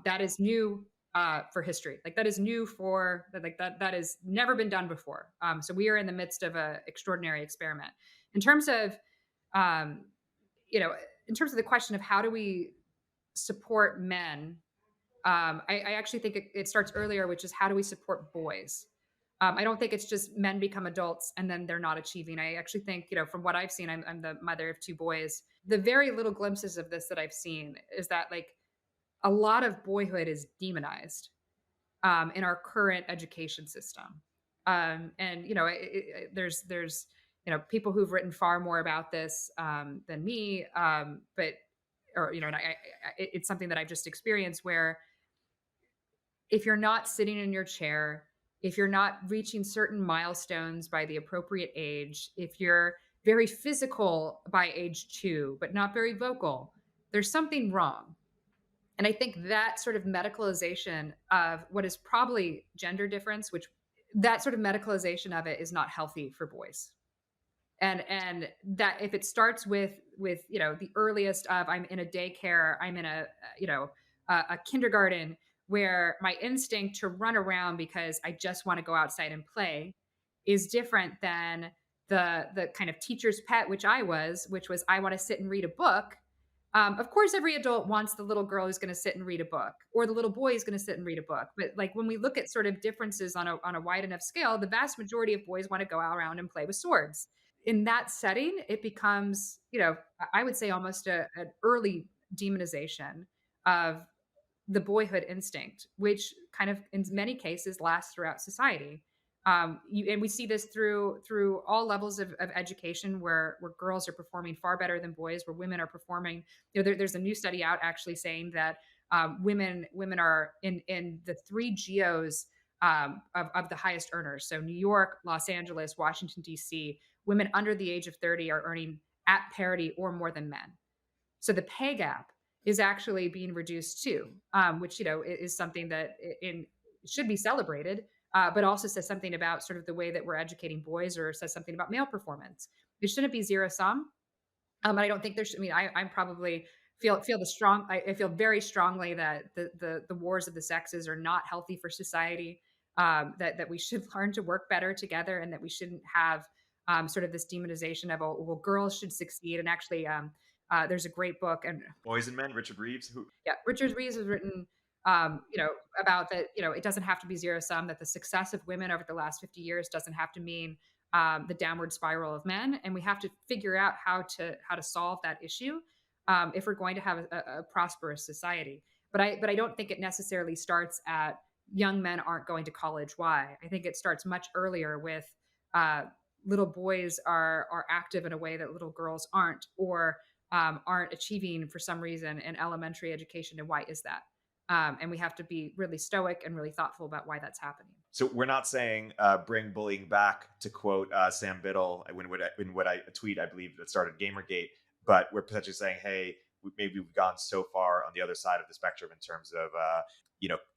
That is new for history. Like that is new for like that has never been done before. So we are in the midst of a extraordinary experiment. In terms of um, in terms of the question of how do we support men, I actually think it starts earlier, which is how do we support boys? I don't think it's just men become adults and then they're not achieving. I actually think, from what I've seen, I'm the mother of two boys. The very little glimpses of this that I've seen is that like a lot of boyhood is demonized in our current education system. And there's people who've written far more about this than me, but or and it's something that I've just experienced where if you're not sitting in your chair, if you're not reaching certain milestones by the appropriate age, if you're very physical by age 2 but not very vocal, there's something wrong. And I think that sort of medicalization of what is probably gender difference, which that sort of medicalization of it is not healthy for boys. And that if it starts with the earliest of I'm in a daycare, I'm in a kindergarten where my instinct to run around because I just want to go outside and play is different than the kind of teacher's pet which was I want to sit and read a book. Of course, every adult wants the little girl who's going to sit and read a book, or the little boy who's going to sit and read a book. But like when we look at sort of differences on a wide enough scale, the vast majority of boys want to go out around and play with swords. In that setting, it becomes, I would say almost an early demonization of the boyhood instinct, which kind of in many cases lasts throughout society. And we see this through all levels of education, where girls are performing far better than boys, where women are performing. There's a new study out actually saying that women are in the three geos of the highest earners. So New York, Los Angeles, Washington D.C. Women under the age of 30 are earning at parity or more than men. So the pay gap is actually being reduced too, which is something that should be celebrated, but also says something about sort of the way that we're educating boys, or says something about male performance. It shouldn't be zero sum. And I don't think there should. I mean, I'm probably feel the strong. I feel very strongly that the wars of the sexes are not healthy for society. That we should learn to work better together, and that we shouldn't have sort of this demonization of, oh, well, girls should succeed. And actually, there's a great book, and Boys and Men, Richard Reeves, who yeah, Richard Reeves has written, about that. It doesn't have to be zero sum. That the success of women over the last 50 years doesn't have to mean the downward spiral of men, and we have to figure out how to solve that issue if we're going to have a prosperous society. But I don't think it necessarily starts at young men aren't going to college. Why? I think it starts much earlier with uh, little boys are active in a way that little girls aren't achieving for some reason in elementary education. And why is that? And we have to be really stoic and really thoughtful about why that's happening. So we're not saying bring bullying back, to quote Sam Biddle in what I tweet, I believe, that started Gamergate. But we're potentially saying, hey, maybe we've gone so far on the other side of the spectrum in terms of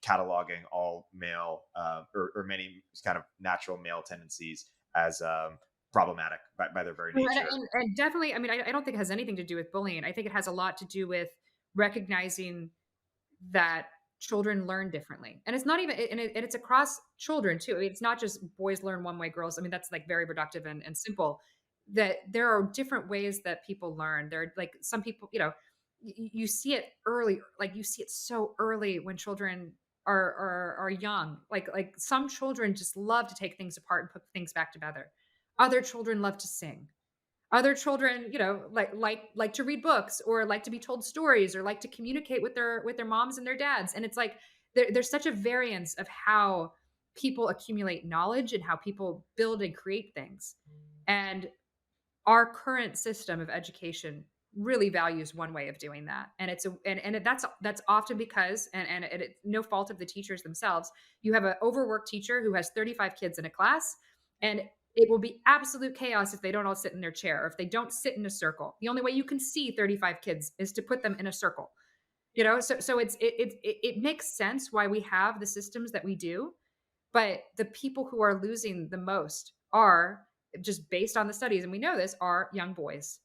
cataloging all male or many kind of natural male tendencies as problematic by their very Well, nature. and definitely, I mean, I don't think it has anything to do with bullying. I think it has a lot to do with recognizing that children learn differently. And it's not even, and it's across children too. I mean, it's not just boys learn one way, girls. I mean, that's like very reductive and simple. That there are different ways that people learn. There are like some people, you see it early, like you see it so early when children are young. Like some children just love to take things apart and put things back together. Other children love to sing. Other children, like to read books, or like to be told stories, or like to communicate with their moms and their dads. And it's like there's such a variance of how people accumulate knowledge and how people build and create things. And our current system of education really values one way of doing that. And that's often because, it's no fault of the teachers themselves. You have an overworked teacher who has 35 kids in a class, and it will be absolute chaos if they don't all sit in their chair, or if they don't sit in a circle. The only way you can see 35 kids is to put them in a circle. So it makes sense why we have the systems that we do. But the people who are losing the most are, just based on the studies, and we know this, are young boys.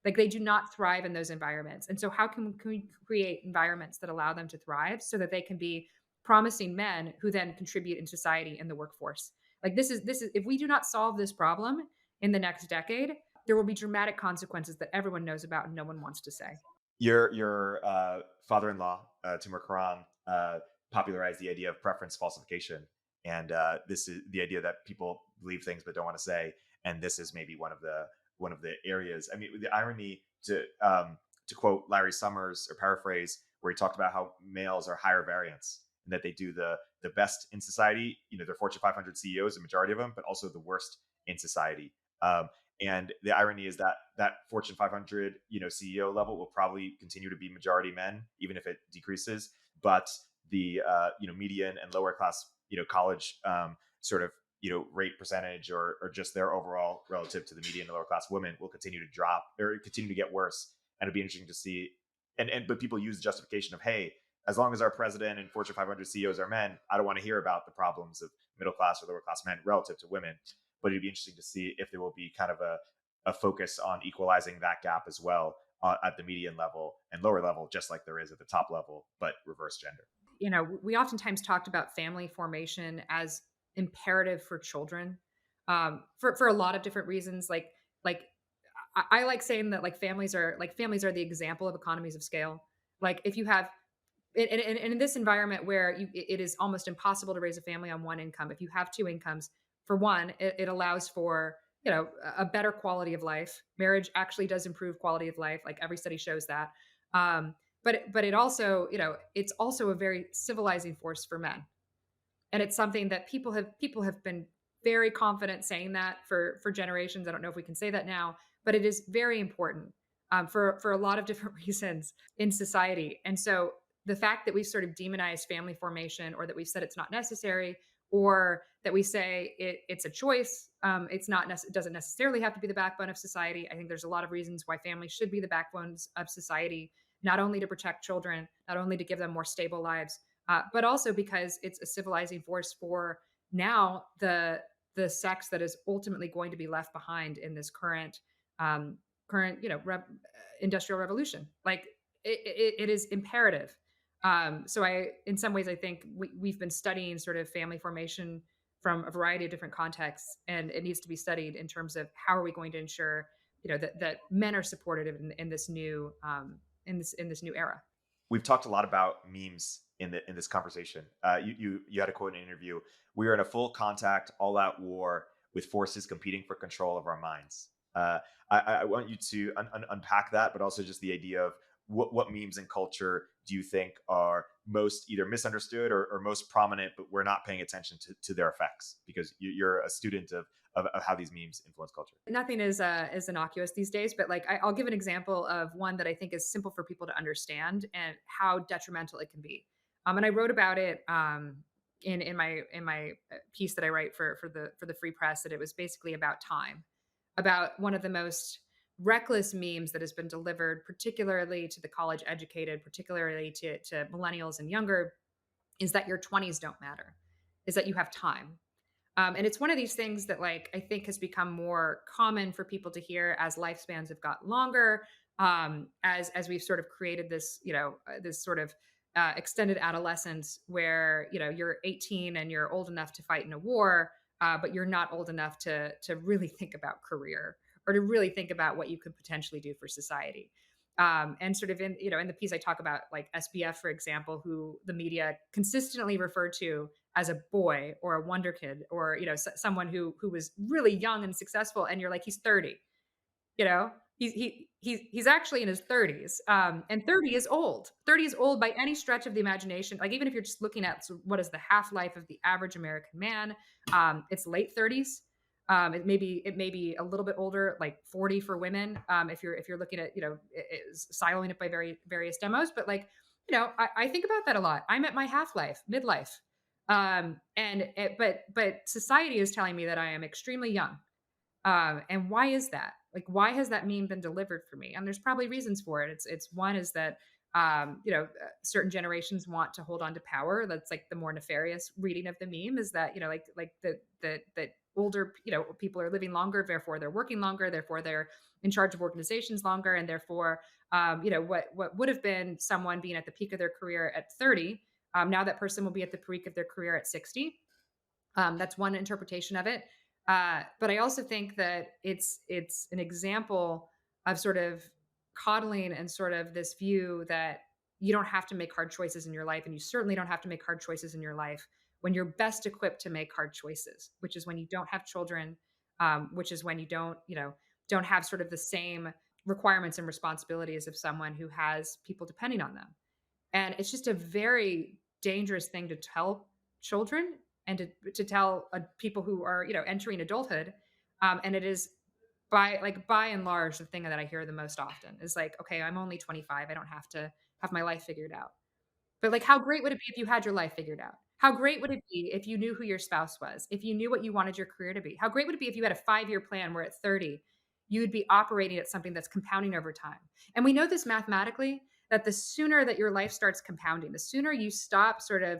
Like they do not thrive in those environments. And so how can we create environments that allow them to thrive so that they can be promising men who then contribute in society in the workforce? Like this is if we do not solve this problem in the next decade, there will be dramatic consequences that everyone knows about and no one wants to say. Your father-in-law, Timur Karan, popularized the idea of preference falsification. And this is the idea that people believe things but don't want to say, and this is maybe one of the areas. I mean, the irony to quote Larry Summers or paraphrase, where he talked about how males are higher variance and that they do the best in society. They're Fortune 500 CEOs, the majority of them, but also the worst in society. And the irony is that that Fortune 500, CEO level will probably continue to be majority men, even if it decreases. But the median and lower class, college sort of rate percentage, or just their overall relative to the median and lower class women, will continue to drop or continue to get worse. And it'd be interesting to see. But people use the justification of, hey, as long as our president and Fortune 500 CEOs are men, I don't want to hear about the problems of middle class or lower class men relative to women. But it'd be interesting to see if there will be kind of a focus on equalizing that gap as well, at the median level and lower level, just like there is at the top level, but reverse gender. We oftentimes talked about family formation as imperative for children, for a lot of different reasons. Like I like saying that families are the example of economies of scale. Like if you have in this environment where it is almost impossible to raise a family on one income, if you have two incomes, for one, it allows for a better quality of life. Marriage actually does improve quality of life, like every study shows that. But it also, it's also a very civilizing force for men, and it's something that people have been very confident saying that for generations. I don't know if we can say that now, but it is very important, for a lot of different reasons in society. And so the fact that we've sort of demonized family formation, or that we've said it's not necessary, or that we say it's a choice, it doesn't necessarily have to be the backbone of society. I think there's a lot of reasons why families should be the backbones of society, not only to protect children, not only to give them more stable lives, but also because it's a civilizing force for now the sex that is ultimately going to be left behind in this current industrial revolution. Like it is imperative. So in some ways, I think we've been studying sort of family formation from a variety of different contexts, and it needs to be studied in terms of how are we going to ensure that men are supported in this new in this new era. We've talked a lot about memes in this conversation. You had a quote in an interview: "We are in a full contact, all out war with forces competing for control of our minds." I want you to unpack that, but also just the idea of what memes and culture do you think are most either misunderstood or most prominent, but we're not paying attention to their effects, because you're a student of how these memes influence culture. Nothing is innocuous these days, but like I'll give an example of one that I think is simple for people to understand and how detrimental it can be. And I wrote about it in my piece that I write for the Free Press, that it was basically about time, about one of the most reckless memes that has been delivered, particularly to the college educated, particularly to millennials and younger, is that your 20s don't matter, is that you have time. And it's one of these things that, like, I think has become more common for people to hear as lifespans have got longer, as we've sort of created this, this sort of extended adolescence where you're 18 and you're old enough to fight in a war, but you're not old enough to really think about career or to really think about what you could potentially do for society. And sort of in the piece I talk about like SBF, for example, who the media consistently referred to as a boy or a wonder kid, or someone who was really young and successful, and you're like, he's 30. He's actually in his 30s, and 30 is old. 30 is old by any stretch of the imagination. Like, even if you're just looking at what is the half life of the average American man, it's late 30s. It may be a little bit older, like 40 for women, if you're looking at siloing it by various demos. But like, I think about that a lot. I'm at my half life, midlife, but society is telling me that I am extremely young. And why is that? Like, why has that meme been delivered for me? And there's probably reasons for it. It's one is that certain generations want to hold on to power. That's like the more nefarious reading of the meme, is that like the older people are living longer, therefore they're working longer, therefore they're in charge of organizations longer, and therefore what would have been someone being at the peak of their career at 30, now that person will be at the peak of their career at 60. That's one interpretation of it. But I also think that it's an example of sort of coddling and sort of this view that you don't have to make hard choices in your life, and you certainly don't have to make hard choices in your life when you're best equipped to make hard choices, which is when you don't have children, which is when you don't have sort of the same requirements and responsibilities of someone who has people depending on them. And it's just a very dangerous thing to tell children and to tell people who are, entering adulthood. And it is by and large the thing that I hear the most often is like, okay, I'm only 25. I don't have to have my life figured out. But, like, how great would it be if you had your life figured out? How great would it be if you knew who your spouse was? If you knew what you wanted your career to be? How great would it be if you had a 5-year plan where at 30, you would be operating at something that's compounding over time? And we know this mathematically, that the sooner that your life starts compounding, the sooner you stop sort of,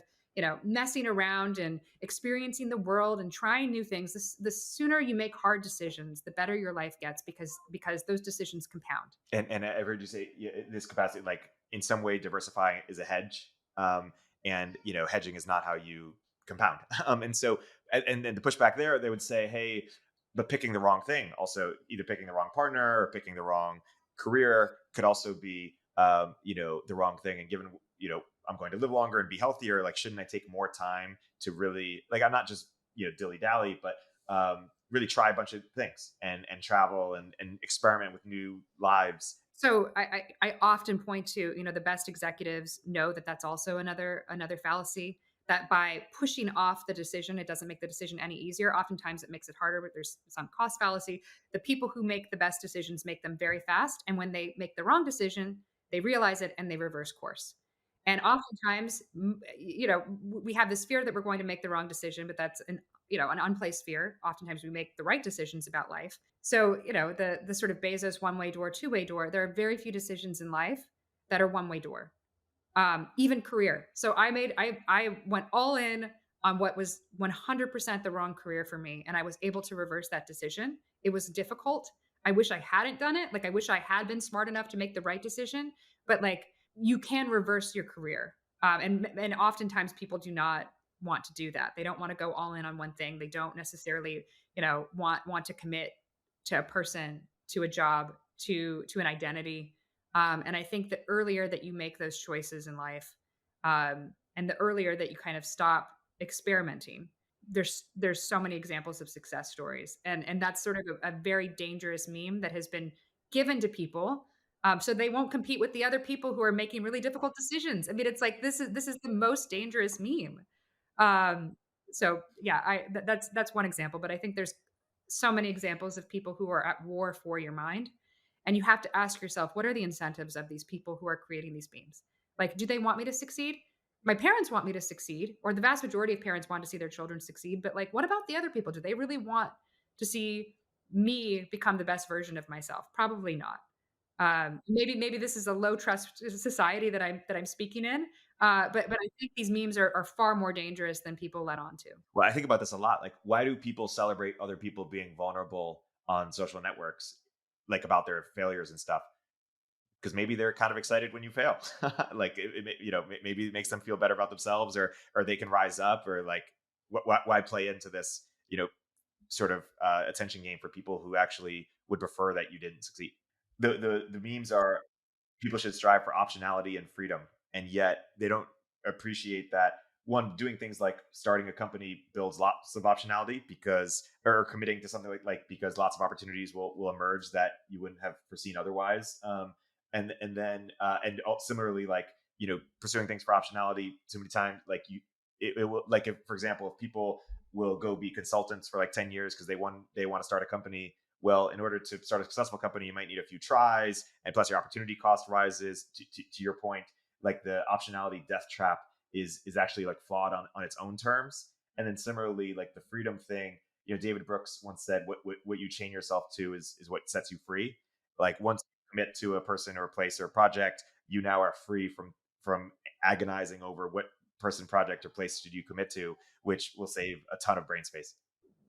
messing around and experiencing the world and trying new things, the sooner you make hard decisions, the better your life gets because those decisions compound. And I've heard you say, yeah, in this capacity, like in some way, diversifying is a hedge, and hedging is not how you compound. And so, and then the pushback there, they would say, hey, but picking the wrong thing, also either picking the wrong partner or picking the wrong career, could also be, the wrong thing. And given, I'm going to live longer and be healthier, like, shouldn't I take more time to really, like, I'm not just dilly dally, but really try a bunch of things and travel and experiment with new lives. So I often point to, the best executives know that that's also another fallacy, that by pushing off the decision, it doesn't make the decision any easier. Oftentimes it makes it harder, but there's some cost fallacy. The people who make the best decisions make them very fast. And when they make the wrong decision, they realize it and they reverse course. And oftentimes, we have this fear that we're going to make the wrong decision, but that's an unplaced fear. Oftentimes we make the right decisions about life. So, the sort of Bezos one-way door, two-way door, there are very few decisions in life that are one-way door. Even career. So I went all in on what was 100% the wrong career for me, and I was able to reverse that decision. It was difficult. I wish I hadn't done it. Like, I wish I had been smart enough to make the right decision, but, like, you can reverse your career. And oftentimes people do not want to do that. They don't want to go all in on one thing. They don't necessarily, want to commit to a person, to a job, to an identity. And I think the earlier that you make those choices in life, and the earlier that you kind of stop experimenting, there's so many examples of success stories, and that's sort of a very dangerous meme that has been given to people, so they won't compete with the other people who are making really difficult decisions. I mean, it's like this is the most dangerous meme. Um, so yeah, that's one example, but I think there's so many examples of people who are at war for your mind. And you have to ask yourself, what are the incentives of these people who are creating these memes? Like, do they want me to succeed? My parents want me to succeed, or the vast majority of parents want to see their children succeed. But, like, what about the other people? Do they really want to see me become the best version of myself? Probably not. Maybe this is a low trust society that I'm speaking in, but I think these memes are far more dangerous than people let on to. Well, I think about this a lot. Like, why do people celebrate other people being vulnerable on social networks, like about their failures and stuff? Because maybe they're kind of excited when you fail. Like, maybe it makes them feel better about themselves, or they can rise up, or like, why play into this, sort of attention game for people who actually would prefer that you didn't succeed. The memes are, people should strive for optionality and freedom, and yet they don't appreciate that, one, doing things like starting a company builds lots of optionality, because, or committing to something because lots of opportunities will emerge that you wouldn't have foreseen otherwise. And then similarly, like, pursuing things for optionality so many times, like, it will, like, if, for example, if people will go be consultants for like 10 years because they want to start a company. Well, in order to start a successful company, you might need a few tries, and plus your opportunity cost rises. To your point, like, the optionality death trap is actually, like, flawed on its own terms. And then similarly, like, the freedom thing, David Brooks once said, what you chain yourself to is what sets you free. Like, once you commit to a person or a place or a project, you now are free from agonizing over what person, project, or place did you commit to, which will save a ton of brain space.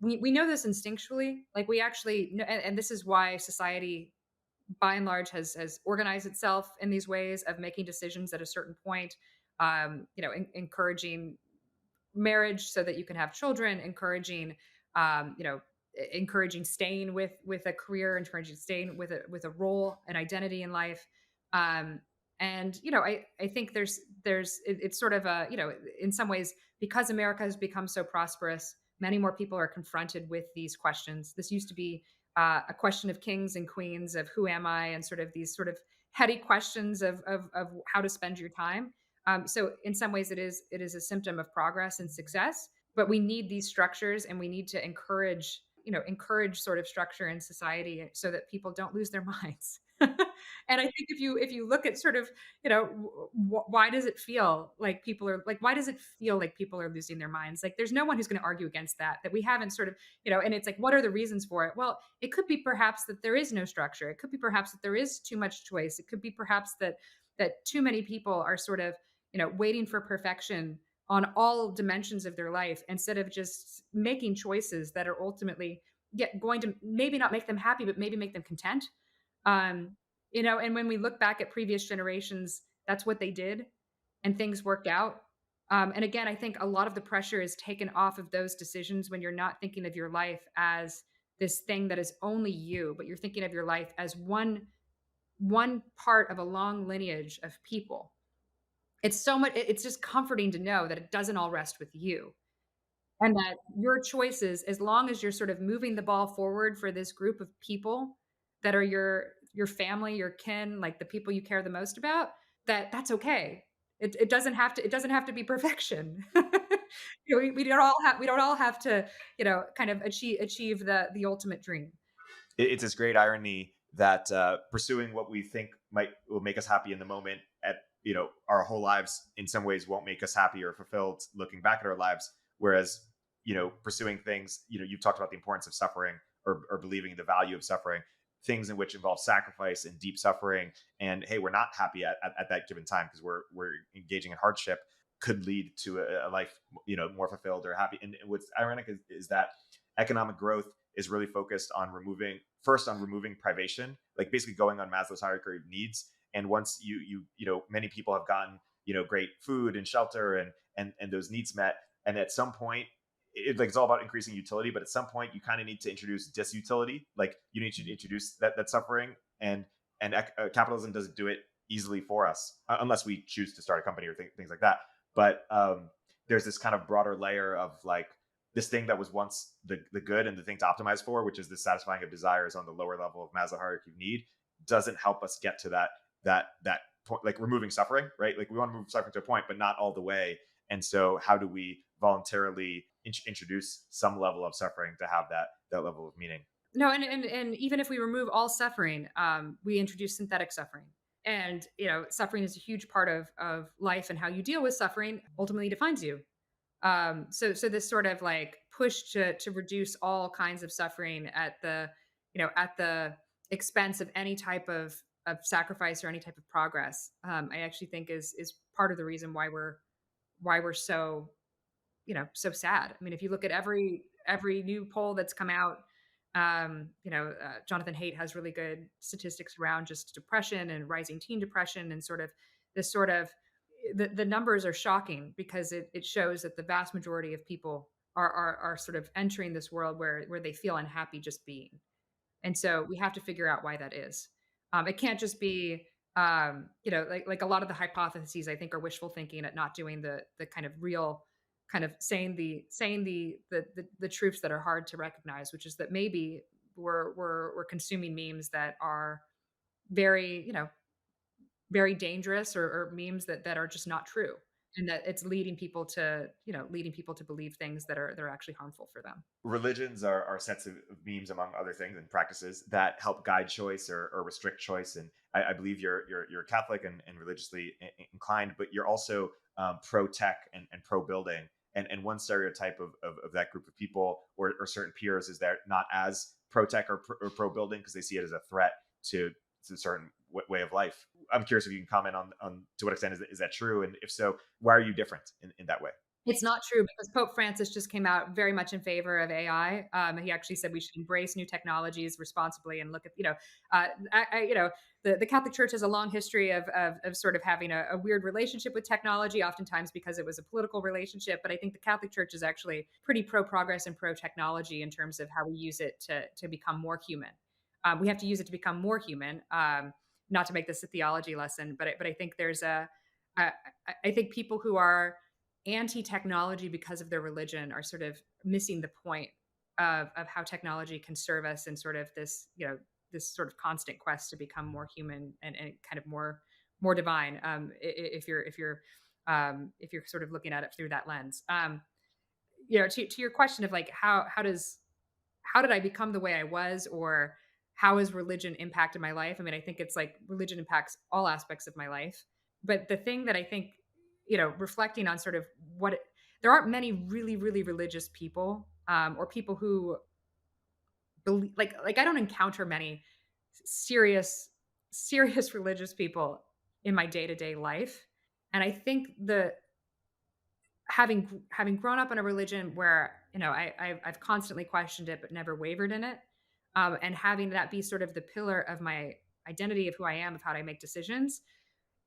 We know this instinctually. Like, we actually know, and this is why society, by and large, has organized itself in these ways of making decisions at a certain point. Encouraging marriage so that you can have children, encouraging staying with a career, encouraging staying with a role, an identity in life. Um, And I think it's sort of a, in some ways, because America has become so prosperous, many more people are confronted with these questions. This used to be a question of kings and queens, of who am I, and sort of these sort of heady questions of how to spend your time. So in some ways, it is a symptom of progress and success. But we need these structures, and we need to encourage sort of structure in society so that people don't lose their minds. And I think if you look at sort of, why does it feel like why does it feel like people are losing their minds? Like, there's no one who's going to argue against that we haven't sort of, and it's like, what are the reasons for it? Well, it could be perhaps that there is no structure. It could be perhaps that there is too much choice. It could be perhaps that too many people are sort of, waiting for perfection on all dimensions of their life, instead of just making choices that are ultimately going to maybe not make them happy, but maybe make them content. um, and when we look back at previous generations, that's what they did, and things worked out. And again, I think a lot of the pressure is taken off of those decisions when you're not thinking of your life as this thing that is only you, but you're thinking of your life as one part of a long lineage of people. It's just comforting to know that it doesn't all rest with you, and that your choices, as long as you're sort of moving the ball forward for this group of people that are your family, your kin, like the people you care the most about, that's okay. It doesn't have to be perfection. We don't all have to, kind of achieve the ultimate dream. It's this great irony that pursuing what we think will make us happy in the moment at our whole lives in some ways won't make us happy or fulfilled looking back at our lives, whereas pursuing things, you've talked about the importance of suffering, or believing the value of suffering, things in which involve sacrifice and deep suffering, and hey, we're not happy at that given time because we're engaging in hardship, could lead to a life more fulfilled or happy. And what's ironic is that economic growth is really focused on removing privation, like basically going on Maslow's hierarchy of needs. And once many people have gotten great food and shelter and those needs met, and at some point it's all about increasing utility, but at some point you kind of need to introduce disutility. Like, you need to introduce that suffering, and capitalism doesn't do it easily for us, unless we choose to start a company or things like that. But there's this kind of broader layer of like this thing that was once the good and the thing to optimize for, which is the satisfying of desires on the lower level of Maslow hierarchy of need, doesn't help us get to that point, like removing suffering, right? Like, we want to move suffering to a point, but not all the way. And so how do we voluntarily introduce some level of suffering to have that level of meaning? No, and even if we remove all suffering, we introduce synthetic suffering. And suffering is a huge part of life, and how you deal with suffering ultimately defines you. So this sort of like push to reduce all kinds of suffering at the expense of any type of sacrifice or any type of progress, I actually think is part of the reason why we're so sad. I mean, if you look at every new poll that's come out, Jonathan Haidt has really good statistics around just depression and rising teen depression, and sort of the numbers are shocking, because it shows that the vast majority of people are sort of entering this world where they feel unhappy just being. And so we have to figure out why that is. It can't just be, like a lot of the hypotheses, I think, are wishful thinking at not doing the kind of real, kind of saying the truths that are hard to recognize, which is that maybe we're consuming memes that are very, very dangerous, or memes that are just not true, and that it's leading people to believe things that are actually harmful for them. Religions are sets of memes, among other things, and practices that help guide choice or restrict choice. And I believe you're Catholic and religiously inclined, but you're also pro tech and pro building. And one stereotype of that group of people, or certain peers, is they're not as pro tech or pro building because they see it as a threat to a certain way of life. I'm curious if you can comment on to what extent is that true, and if so, why are you different in that way? It's not true, because Pope Francis just came out very much in favor of AI. He actually said we should embrace new technologies responsibly and look at, the Catholic Church has a long history of sort of having a weird relationship with technology, oftentimes because it was a political relationship. But I think the Catholic Church is actually pretty pro progress and pro technology in terms of how we use it to become more human. We have to use it to become more human. not to make this a theology lesson, but I think I, I think people who are anti-technology because of their religion are sort of missing the point of how technology can serve us in sort of this, this sort of constant quest to become more human and kind of more divine. If you're sort of looking at it through that lens. To your question of like how did I become the way I was, or how has religion impacted my life? I mean, I think it's like religion impacts all aspects of my life. But the thing that I think, reflecting on sort of there aren't many really, really religious people, or people who believe, like I don't encounter many serious, serious religious people in my day to day life. And I think having grown up in a religion where I've constantly questioned it but never wavered in it, and having that be sort of the pillar of my identity, of who I am, of how I make decisions,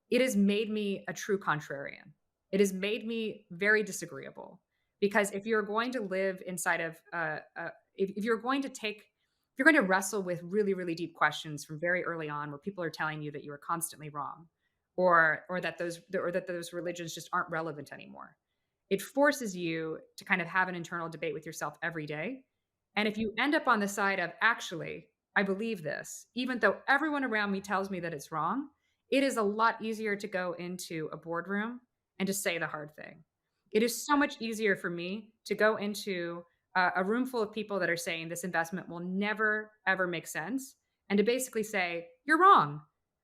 it has made me a true contrarian. It has made me very disagreeable, because if you're going to live inside of if you're going to if you're going to wrestle with really, really deep questions from very early on, where people are telling you that you are constantly wrong, or that those religions just aren't relevant anymore, it forces you to kind of have an internal debate with yourself every day. And if you end up on the side of, actually, I believe this, even though everyone around me tells me that it's wrong, it is a lot easier to go into a boardroom and to say the hard thing. It is so much easier for me to go into a room full of people that are saying this investment will never, ever make sense, and to basically say, you're wrong.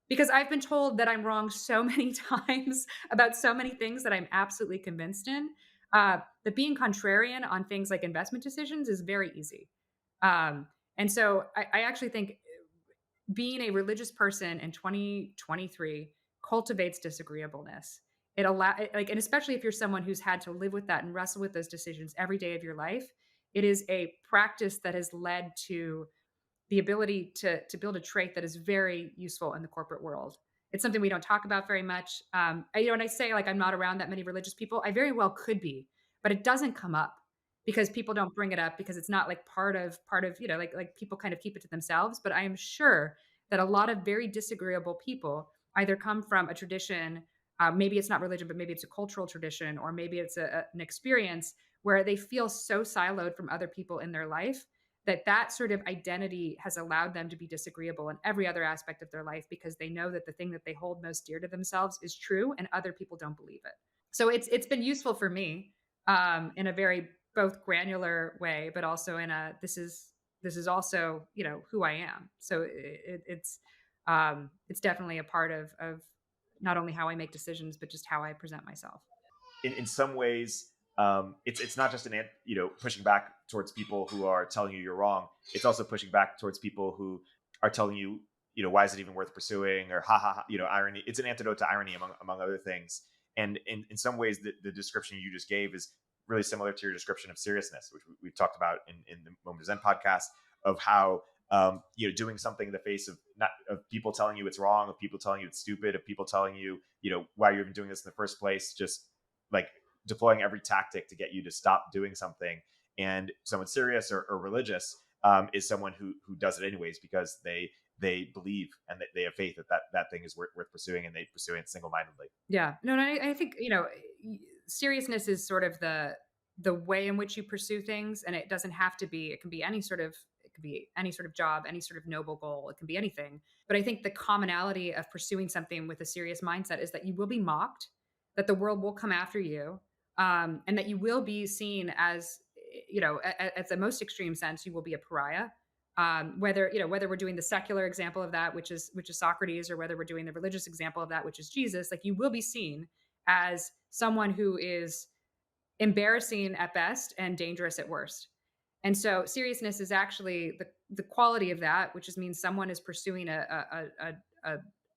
Because I've been told that I'm wrong so many times about so many things that I'm absolutely convinced in, that being contrarian on things like investment decisions is very easy. And so I actually think being a religious person in 2023 cultivates disagreeableness. Like, and especially if you're someone who's had to live with that and wrestle with those decisions every day of your life, it is a practice that has led to the ability to build a trait that is very useful in the corporate world. It's something we don't talk about very much. When I say like I'm not around that many religious people, I very well could be, but it doesn't come up because people don't bring it up, because it's not like part of like people kind of keep it to themselves. But I am sure that a lot of very disagreeable people either come from a tradition, maybe it's not religion, but maybe it's a cultural tradition, or maybe it's an experience where they feel so siloed from other people in their life that sort of identity has allowed them to be disagreeable in every other aspect of their life, because they know that the thing that they hold most dear to themselves is true and other people don't believe it. So it's been useful for me, in a very both granular way, but also in a this is also who I am. So it's definitely a part of not only how I make decisions, but just how I present myself. In some ways, it's not just pushing back towards people who are telling you you're wrong. It's also pushing back towards people who are telling you, why is it even worth pursuing, or ha ha ha, irony. It's an antidote to irony, among other things. And in some ways, the description you just gave is really similar to your description of seriousness, which we've talked about in the Moment of Zen podcast, of how doing something in the face of not of people telling you it's wrong, of people telling you it's stupid, of people telling you, why you're even doing this in the first place, just like deploying every tactic to get you to stop doing something. And someone serious or religious, is someone who does it anyways, because they believe and they have faith that thing is worth pursuing, and they pursue it single-mindedly. Yeah. No, I think, seriousness is sort of the way in which you pursue things, and it doesn't have to be, it can be any sort of job, any sort of noble goal, it can be anything. But I think the commonality of pursuing something with a serious mindset is that you will be mocked, that the world will come after you, and that you will be seen as, at the most extreme sense, you will be a pariah. Whether we're doing the secular example of that, which is Socrates, or whether we're doing the religious example of that, which is Jesus, like you will be seen as someone who is embarrassing at best and dangerous at worst. And so seriousness is actually the quality of that, which just means someone is pursuing a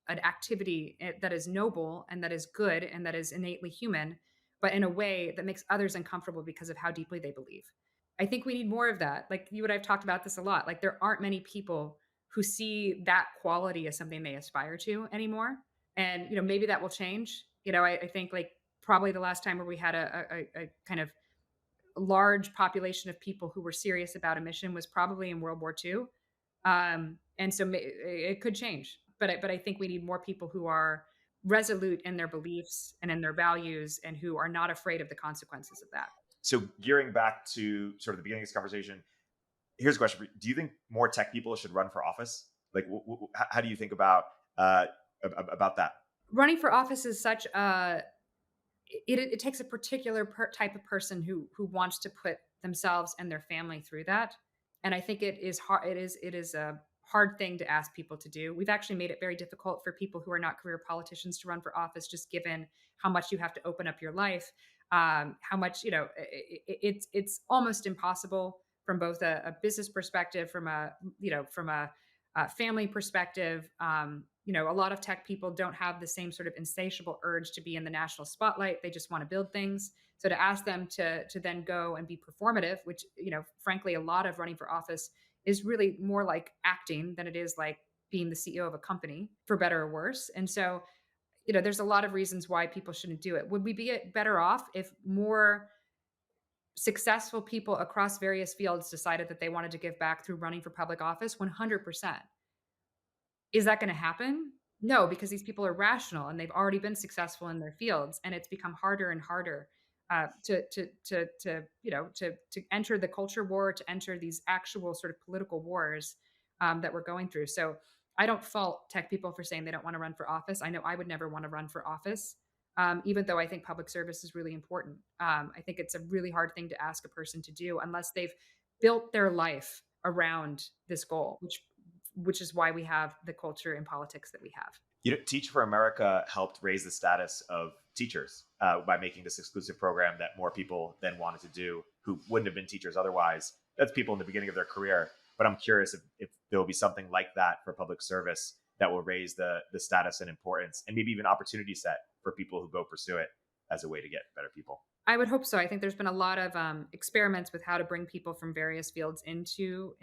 an activity that is noble and that is good and that is innately human, but in a way that makes others uncomfortable because of how deeply they believe. I think we need more of that. Like you and I've talked about this a lot. Like there aren't many people who see that quality as something they aspire to anymore. And maybe that will change. I think like probably the last time where we had a kind of large population of people who were serious about a mission was probably in World War II. And so it could change. But I think we need more people who are resolute in their beliefs and in their values and who are not afraid of the consequences of that. So gearing back to sort of the beginning of this conversation, here's a question for you. Do you think more tech people should run for office? Like, how do you think about that? Running for office is such a it takes a particular type of person who wants to put themselves and their family through that. And I think it is hard. It is a hard thing to ask people to do. We've actually made it very difficult for people who are not career politicians to run for office, just given how much you have to open up your life, how much it's almost impossible from both a business perspective, from a family perspective. A lot of tech people don't have the same sort of insatiable urge to be in the national spotlight. They just want to build things. So to ask them to then go and be performative, which, frankly, a lot of running for office is really more like acting than it is like being the CEO of a company, for better or worse. And so, there's a lot of reasons why people shouldn't do it. Would we be better off if more successful people across various fields decided that they wanted to give back through running for public office? 100%. Is that going to happen? No, because these people are rational and they've already been successful in their fields, and it's become harder and harder to enter the culture war, to enter these actual sort of political wars that we're going through. So I don't fault tech people for saying they don't want to run for office. I know I would never want to run for office, even though I think public service is really important. I think it's a really hard thing to ask a person to do unless they've built their life around this goal, which is why we have the culture in politics that we have. Teach for America helped raise the status of teachers by making this exclusive program that more people then wanted to do who wouldn't have been teachers otherwise. That's people in the beginning of their career. But I'm curious if there will be something like that for public service that will raise the status and importance and maybe even opportunity set for people who go pursue it as a way to get better people. I would hope so. I think there's been a lot of experiments with how to bring people from various fields into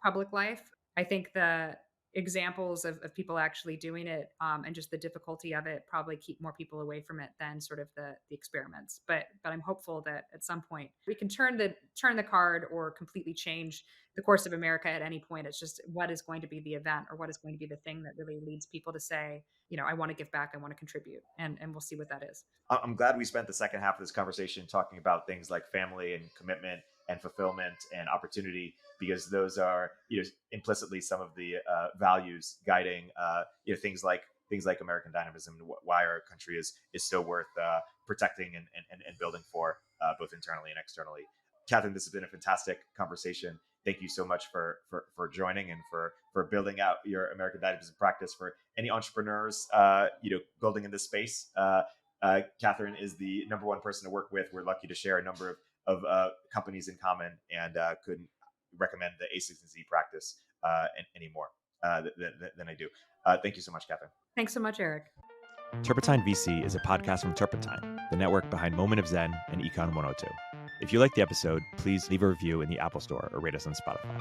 public life. I think the examples of people actually doing it and just the difficulty of it probably keep more people away from it than sort of the experiments. But I'm hopeful that at some point we can turn the card or completely change the course of America at any point. It's just what is going to be the event or what is going to be the thing that really leads people to say, I want to give back, I want to contribute, and we'll see what that is. I'm glad we spent the second half of this conversation talking about things like family and commitment and fulfillment and opportunity, because those are implicitly some of the values guiding things like American dynamism and why our country is so worth protecting and building for both internally and externally. Katherine, this has been a fantastic conversation. Thank you so much for joining and for building out your American dynamism practice. For any entrepreneurs building in this space, Katherine is the number one person to work with. We're lucky to share a number of companies in common, and couldn't recommend the a16z's practice any more than I do. Thank you so much, Katherine. Thanks so much, Erik. Turpentine VC is a podcast from Turpentine, the network behind Moment of Zen and Econ 102. If you liked the episode, please leave a review in the Apple Store or rate us on Spotify.